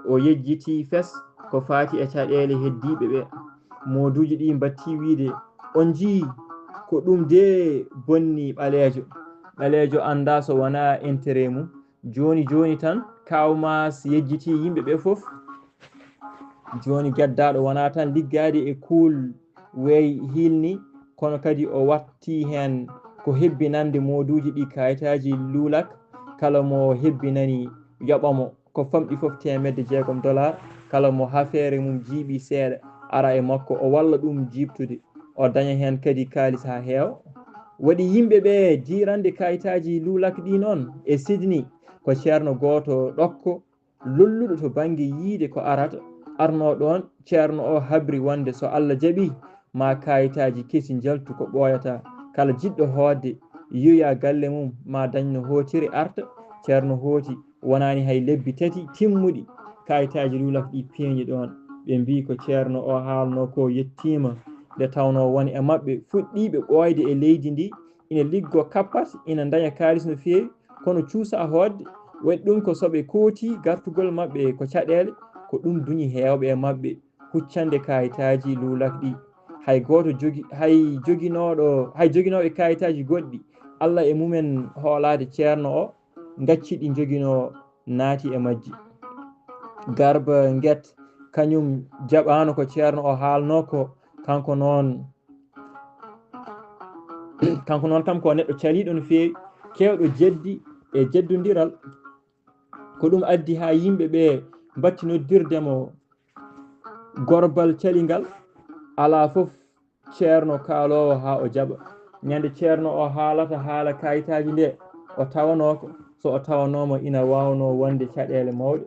O yejjiti fes ko faati e caɗele heddiɓe ɓe. Moduji ɗi batti wiide on jii ko ɗum de bonni ɓalejo anda so wona intérêt mum. Joni tan kawmas yejjiti yimɓe ɓe foof. Joni geddaɗo wona tan liggade e kuul weyi hilni kono kadi o watti hen ko hebbinande moduji ɗi kayitaji lulak kala mo hebbinani yoɓamo ko famɗi foof $6 kala mo hafere mum jiiɓi seeɗa ara e makko o walla ɗum jibtude o daña hen kadi kalis ha heewa. Waɗi yimɓe ɓe jirande kayitaji lulak ɗi noon e Sydney ko ceerno goto ɗokko lolluɗo to banggue yiide ko arno ɗon. Ceerno o habri wonde so Allah jaaɓi ma kayitaji kesi jaltu ko ɓooyata kala jiɗɗo hoodde yiyoya galle mum ma dañno hootiri arta. Ceerno hooti wonani hay lebbi 3 timmuɗi kayitaji lulak ɗi peeñi ɗon. ɓe mbi ko ceerno o haalno ko yettima nde tawno woni e mabɓe fuɗɗiɓe ɓooyde e leydi ndi ina liggo kappat ina daña kalis no feewi kono cuusa hoodde waɗi ɗum ko soɓe kooti gartugol mabɓe ko caɗele ko ɗum duñi hewɓe e mabɓe huccande kayitaji lulak ɗi. Hay joginoɓe kayitaji goɗɗi Allah e mumen hoolade ceerno o gacci ɗi jogino naati e majji. Garba Nget kañum jaɓano ko ceerno o haalno ko kanko noon kam ko neɗɗo caliɗo no feewi kewɗo jeddi e jeddodiral ko ɗum addi ha yimɓe ɓe batti noddirdemo gorbal caligal ala foof ceerno kaalowo ha o jaɓa. Ñande ceerno o haalata haala kayitaji nde o tawanoko so o tawanoma ina wawno wonde caɗele mawɗe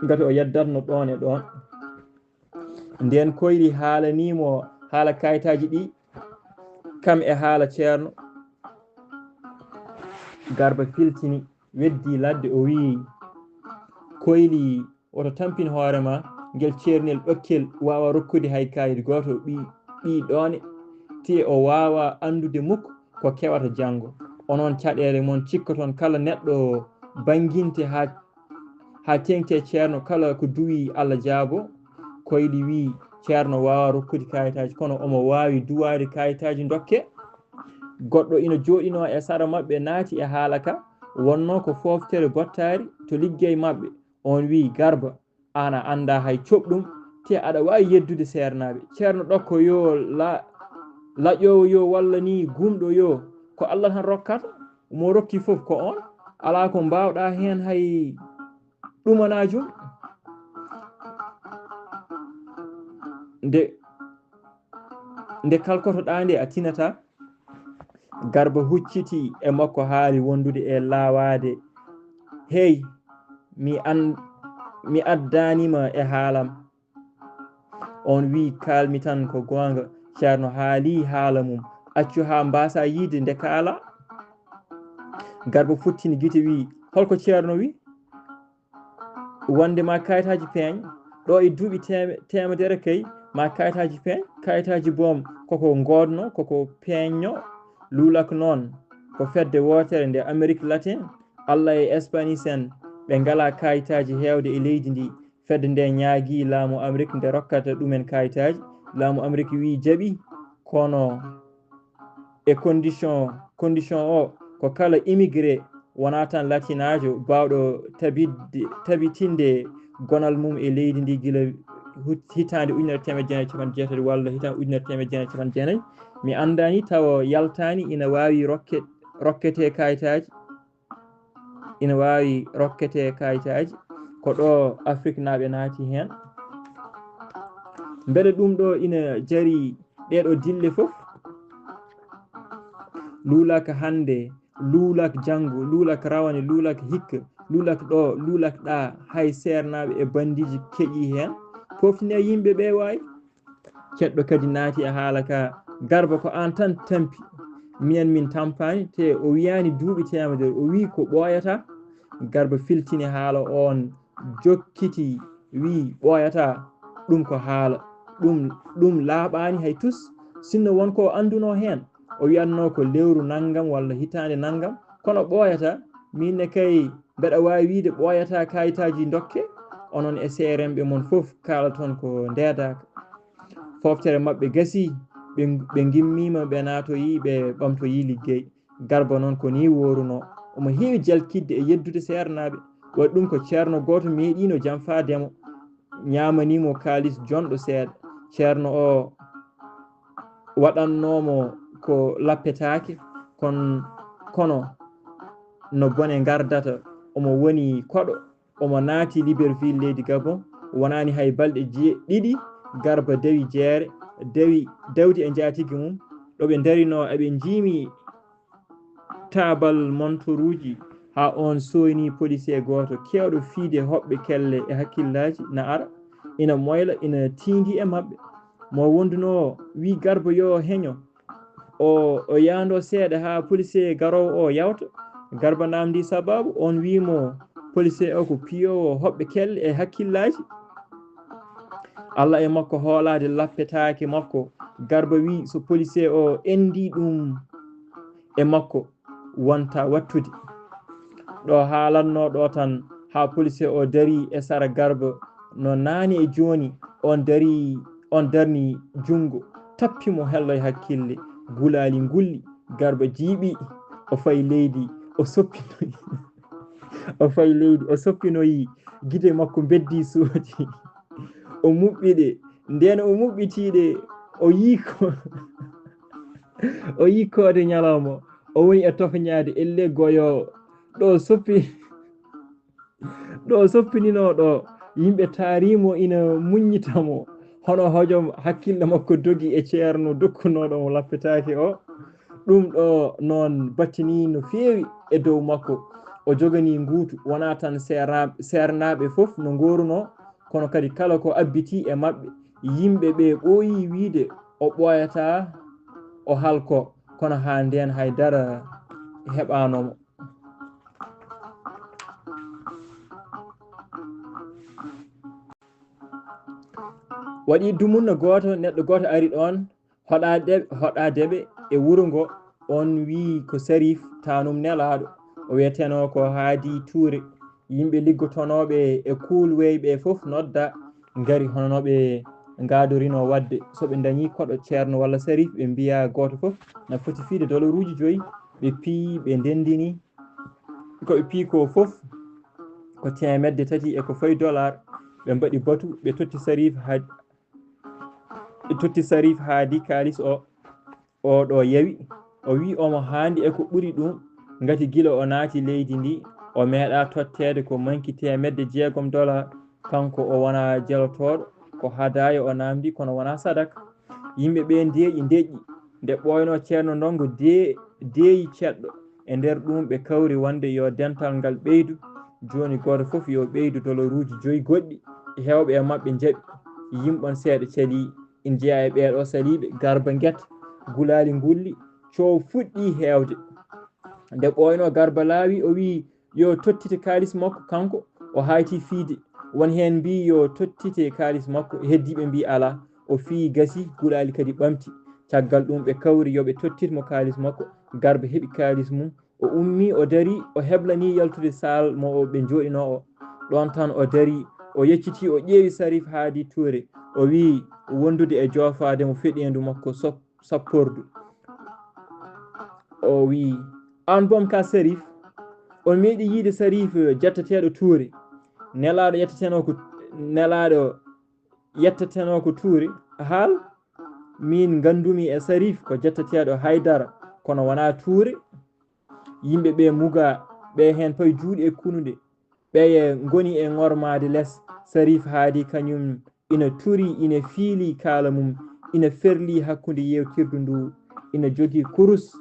gati o yeddatno ɗon e ɗon. Nden koyri haalanimo haala kayitaji ɗi kam e haala ceerno. Garba filtini weddi ladde o wi koyli oto tampin hoorema guel ceernel ɗokkel wawa rokkude hay kayit goto ɓi ɗone te o wawa andude mukko ko kewata janggo. Onon caɗele moon cikkaton kala neɗɗo bangguinte ha tengte ceerno kala ko duwi Allah jaabo. Koyli wi ceerno wawa rokkude kayitaji kono omo wawi duwade kayitaji dokke. Goɗɗo ina joɗino e sara mabɓe naati e haala ka wonno ko foftere bottari to liggey mabɓe. On wi Garba an a anda hay coɓɗum te aɗa wawi yeddude sernaɓe. Ceerno ɗokko yo laƴowo yo walla ni gumɗo yo ko Allah tan rokkata mo rokki foof ko on ala ko mbawɗa hen hay ɗumanajum. nde kalkotoɗa nde a tinata. Garba hucciti e makko haali wondude e lawade hey mi addanima e haalam. On wi kalmi tan ko gonga. Ceerno haali haala mum accu ha mbasa yiide nde kaala. Garba futtini guite wi holko ceerno wi wonde ma kayitaji peeñ ɗo e duuɓi temedere kay ma kayitaji peeñ kayitaji boom koko godno koko peeño. Lulak noon ko fedde wotere nde Amérique latine Allah e Espagne sen ɓe ngala kayitaji hewde e leydi ndi. Fedde nde ñaagui laamu Amérique nde rokkata ɗumen kayitaji. Laamu Amérique wi jaaɓi kono e condition o ko kala immigré wona tan latinajo bawɗo tabitinde gonal mum e leydi ndi gila hitande 1990 walla hitande 1990 mi andani tawa yaltani ina wawi rokkete kayitaji ina wawi rokkete kayitaji ko ɗo Afrique naaɓe naati hen beele ɗum ɗo ina jari ɗeɗo dille fof luulaka hande luulaka janggo luulaka rawane luulaka hikka luulaka ɗo luulaka ɗa hay sernaɓe e bandiji keeƴi hen foftine yimɓe ɓe wawi ceɗɗo kadi naati e haala ka Garba ko an tan tampi minen min tampani te o wiyani duuɓi temedere o wi ko ɓooyata Garba filtini haala on jokkiti wi ɓooyata ɗum ko haala ɗum laaɓani hay tus sinno wonko anduno hen o wiyatno ko lewru naggam walla hitande naggam kono ɓooyata minne kay mbeɗa wawi wiide ɓooyata kayitaji dokke onon e CRMɓe mon foof kala toon ko ndedaka foftere mabɓe gasi ɓe gimmima ɓe natoyi ɓe ɓamtoyi liggey Garba noon ko ni woruno omo heewi jalkidde e yeddude sernaɓe waɗi ɗum ko ceerno goto meeɗino jam faademo ñamanimo kalis jonɗo seeɗa ceerno o waɗannomo ko lappetake kono no bone gardata omo woni koɗo omo naati Libreville leydi Gabon wonani hay balɗe ɗiɗi Garba dawi jeere dawdi e jaatigui mum ɗoɓe darino eɓe jiimi tabal montoruji ha on soyni policier goto kewɗo fiide hoɓɓe kelle e hakkillaji na ara ina moyla ina tindi e mabɓe mo wonduno wi Garba yo heño o yando seeɗa ha policier garowo o yawta Garba namdi sababu on wimo policier o ko piyowo hoɓɓe kelle e hakkillaji Allah e makko hoolade lappetake makko Garba wi so policier o endi ɗum e makko wonta wattude ɗo haalanno ɗo tan ha policier o dari e sara Garba no nani e joni on darni jungo tappimo hello e hakkille gulali gulli Garba jiiɓi o fayi leydi o soppinoyi o fayi leydi o soppinoyi guite makko beddi soodi o muɓɓiɗe nden o muɓɓitiɗe o yi koode ñalawma o woni e tofñade elle goyo ɗo soppinino ɗo yimɓe taarimo ina muññitamo hono hojom hakkille makko dogi e ceerno dokkunoɗomo lappetake o ɗum ɗo noon battini no feewi e dow makko o jogani nguutu wona tan sernaɓe foof no goruno kono kadi kala ko abbiti e mabɓe yimɓe ɓe ɓooyi wiide o ɓooyata o halko kono ha nden haydara heɓanomo waɗi dumunna goto neɗɗo goto ari ɗon hoɗa deɓe e wuuro ngo on wi ko Sarif tanum nelaɗo o wiyeteno ko Haadi Touré yimɓe liggotonoɓe e kulweyɓe foof nodda gari honoɓe gadorino wadde soɓe dañi koɗo ceerno walla Sarif ɓe mbiya goto foof na foti fiide dollar uji 5 ɓe pii ɓe ndendini koɓe pii ko foof ko 300 e ko fayi dollar ɓe mbaɗi batu ɓe totti Sarif Haadi kalis o ɗo yawi o wi omo handi e ko ɓuri ɗum ngati gila o naati leydi ndi o meeɗa tottede ko manki $6 kanko o wona jelotoɗo ko hadaya o namdi kono wona sadaka yimɓe ɓe deeƴi nde ɓoyno ceerno ndongo deeyi ceɗɗo e nder ɗum ɓe kawri wonde yo dental ngal ɓeydu joni goto foof yo ɓeydu dollar uji 5 goɗɗi hewɓe e mabɓe jaaɓi yimɓon seeɗa caali in jeeya e ɓeeɗo saliɓe Garba guetta gulali gulli coow fuɗɗi hewde nde ɓoyno Garba laawi o wi yo tottite kalis makko kanko o hayti fiide won hen mbi yo tottite kalis makko heddiɓe mbi ala o fi gasi gulali kadi ɓamti caggal ɗum ɓe kawri yoɓe tottitmo kalis makko Garba heeɓi kalis mum o ummi o dari o heblani yaltude sal mo ɓe joɗino o ɗon tan o dari o yecciti o ƴeewi Sarif Haadi Touré o wi wondude e jofade mo feɗendu makko sappordu o wi an bom ka Sarif on meeɗi yiide Sarif jettateɗo tuure nelaɗo yettateno ko tuure haal min gandumi e Sarif ko jettateɗo Haydara kono wona tuure yimɓe ɓe muga ɓe hen payi juuɗe e kunude ɓeye goni e ngormade less Sarif haadi kañum ina turi ina fiili kala mum ina ferli hakkude yewtirdu ndu ina jogui kurus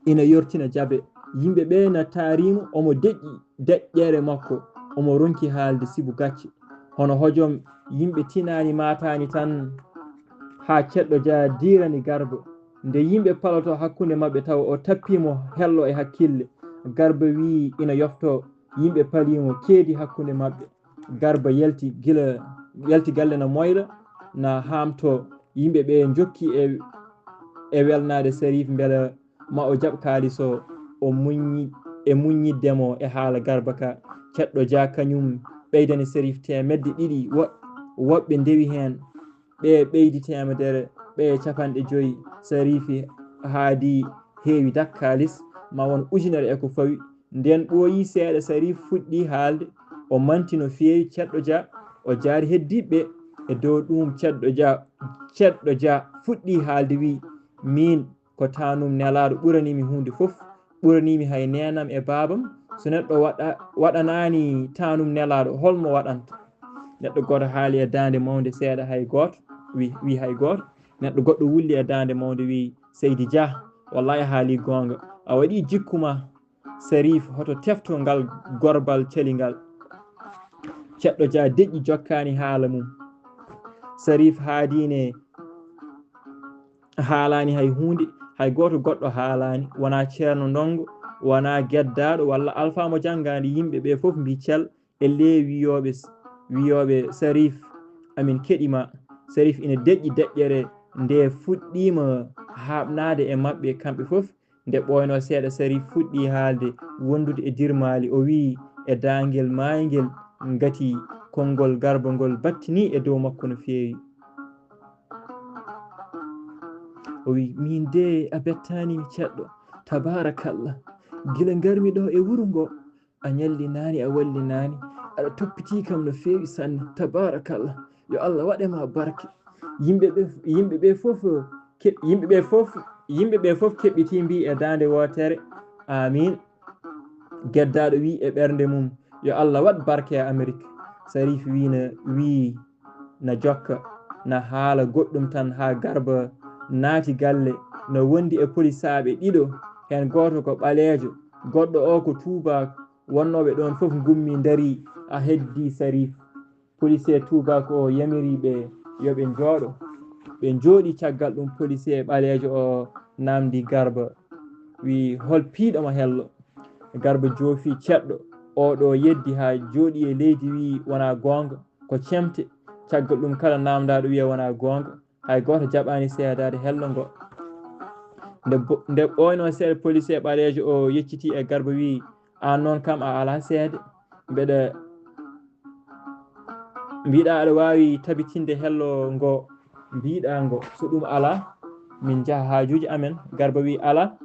ina yortina jaabe yimɓe ɓe na taarimo omo deƴƴi deƴƴere makko omo ronki haalde sibu gacce hono hojom yimɓe tinani matani tan ha ceɗɗo Dia dirani Garba nde yimɓe paloto hakkude mabɓe taw o tappimo hello e hakkille Garba wi ina yofto yimɓe palimo keedi hakkude mabɓe Garba yalti galle no moyla na hamto yimɓe ɓe jokki e welnade Sarif beela ma o jaab kalis o muñiddemo e haala Garba ka ceɗɗo Dia kañum ɓeydani Sarif temedde ɗiɗi woɓɓe ndewi hen ɓe ɓeydi temedere ɓe 50 Sarif haadi heewi dak kalis ma won ujunere eko fawi nden ɓooyi seeɗa Sarif fuɗɗi haalde o manti no feewi ceɗɗo Dia o jaari heddiɓe e dow ɗum ceɗɗo Dia fuɗɗi haalde wi min ko tanum nelaɗo ɓuranimi hunde foof ɓuranimi hay nenam e babam so neɗɗo waɗanani tanum nelaɗo holmo waɗanta neɗɗo goto haali e dande mawde seeɗa hay goto wi hay goto neɗɗo goɗɗo wulli e dande mawde wi Seydi Dia wallahi haali gonga a waɗi jikkuma Sarif hoto tefto ngal gorbal caligal ceɗɗo Dia deƴƴi jokkani haala mum Sarif haadine haalani hay hunde hay goto goɗɗo haalani wona ceerno ndongo wona geddaɗo walla alpha mo janggani yimɓe ɓe foof mbi cel e le wiyoɓe Sarif amin keɗima Sarif ina deƴƴi deƴƴere nde fuɗɗima habnade e mabɓe kamɓe foof nde ɓoyno seeɗa Sarif fuɗɗi haalde wondude e dirmali o wi e dangel maygel gati konngol Garba ngol battini e dow makko no feewi o wi min de a bettanimi ceɗɗo tabarakallah gila garmi ɗo e wuuro ngo a ñallinani a wallinani aɗa toppiti kam no feewi sanne tabarakallah yo Allah waɗema barke yimɓeɓe foof keɓɓiti mbi e dande wotere amin geddaɗo wi e ɓernde mum yo Allah waɗ barke e Amérique Sarif wi na jokka na haala goɗɗum tan ha Garba naati galle no wondi e polisaɓe ɗiɗo hen goto ko ɓaleejo goɗɗo o ko tubak wonnoɓe ɗon foof gummi daari a heddi Sarif policier tubak o yamiriɓe yoɓe jooɗo ɓe jooɗi caggal ɗum policier ɓaleejo o namdi Garba wi hol piiɗoma hello Garba joofi ceɗɗo oɗo yeddi ha jooɗi e leydi wi wona gonga ko cemte caggal ɗum kala namdaɗo wiya wona gonga hay goto jaɓani seedade hello ngo nde ɓoyno seeɗa policier ɓaleejo o yecciti e Garba wi an noon kam a ala seede mbiɗa aɗa wawi tabitinde hello ngo mbiɗa ngo so ɗum ala min jaaha hajuji amen Garba wi ala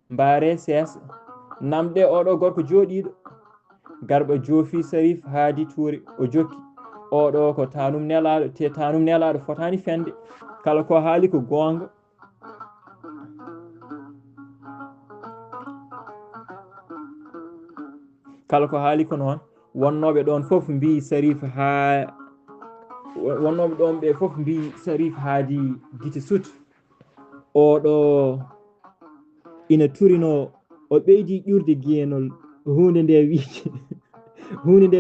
mbaare seesa namde oɗo gorko jooɗiɗo Garba joofi Sarif haadi tuure o jokki oɗo ko tanum nelaɗo te tanum nelaɗo fotani fende kala ko haali ko gonga kala ko haali ko noon wonnoɓe ɗon foof mbi Sarif haadi gite suuto oɗo ina turino o ɓeydi ƴurde guiyenol hunde nde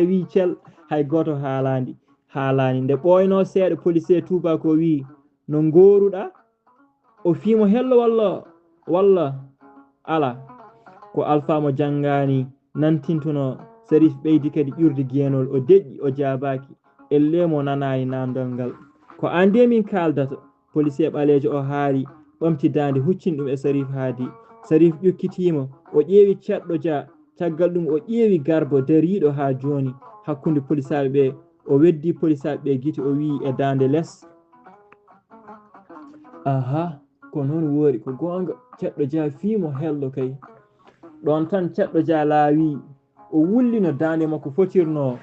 wi cel hay goto haalani nde ɓoyno seeɗa policier tubak o wi no goruɗa o fiimo hello walla ala ko alpha mo janggani nantintono Sarif ɓeydi kadi ƴurde guiyenol o deƴƴi o jabaki elle mo nanani namdal ngal ko an de min kaldata policier ɓaleejo o haari ɓamti dande huccini ɗum e Sarif haadi Sarif ƴukkitima o ƴeewi ceɗɗo Dia caggal ɗum o ƴeewi Garba dariɗo ha joni hakkude polisaɓe ɓe o weddi polisaɓe ɓe guite o wi e dande less aha ko noon woori ko goonga. Ceɗɗo Dia fiimo hello kay ɗon tan Ceɗɗo Dia laawi o wullino daande makko fotirno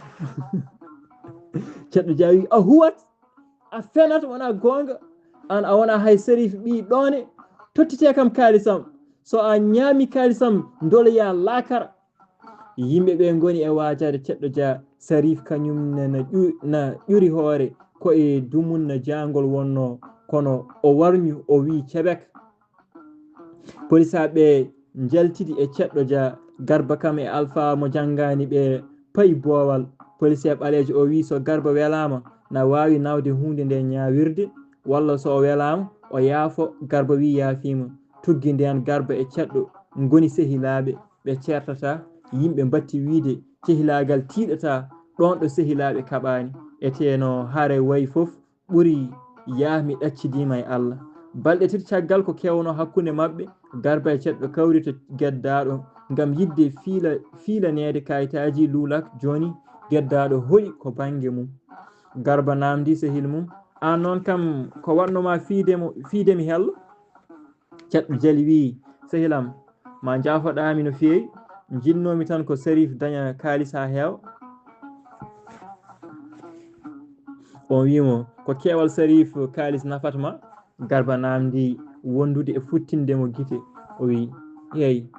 Ceɗɗo Dia wi a huwat a fenat wona goonga an a wona hay Sérif ɓi ɗone tottite kam kaalisam so a ñaami kaalisam doloya laakara. Yimɓeɓe goni e wajade Ceɗɗo Dia. Sérif kañumne na ƴuri hoore ko e dumunna jangol wonno kono o warñu o wi ceɓek. Polisaɓe jaltidi e Ceɗɗo Dia. Garba kam e Alpha mo janggani ɓe payi boowal. Police ɓalejo o wi so Garba welama na wawi nawde hunde nde ñawirde walla so o welama o yaafo. Garba wi yaafima. Tuggi nden Garba e Ceɗɗo goni sehilaɓe ɓe certata. Yimɓe batti wiide cehilagal tiiɗata ɗon ɗo sehilaɓe kaɓani eteno haare wayi foof ɓuuri yaami ɗaccidima e Allah. Balɗe tati caggal ko kewno hakkude mabɓe. Garba e Ceɗɗo kawrita geddaɗo gam yidde fiilanede kayitaji luulak. Joni geddaɗo hoyi ko banggue mum. Garba namdi sehil mum an noon kam ko wannoma fiidemi hello. Ceɗɗo Jali wi sehilam ma jaafoɗami no fewi jinnomi tan ko Sérif daña kalis ha heewa. On wimo ko keewal Sérif kalis nafatma. Garba namdi wondude e futtindemo guite o wi yeyi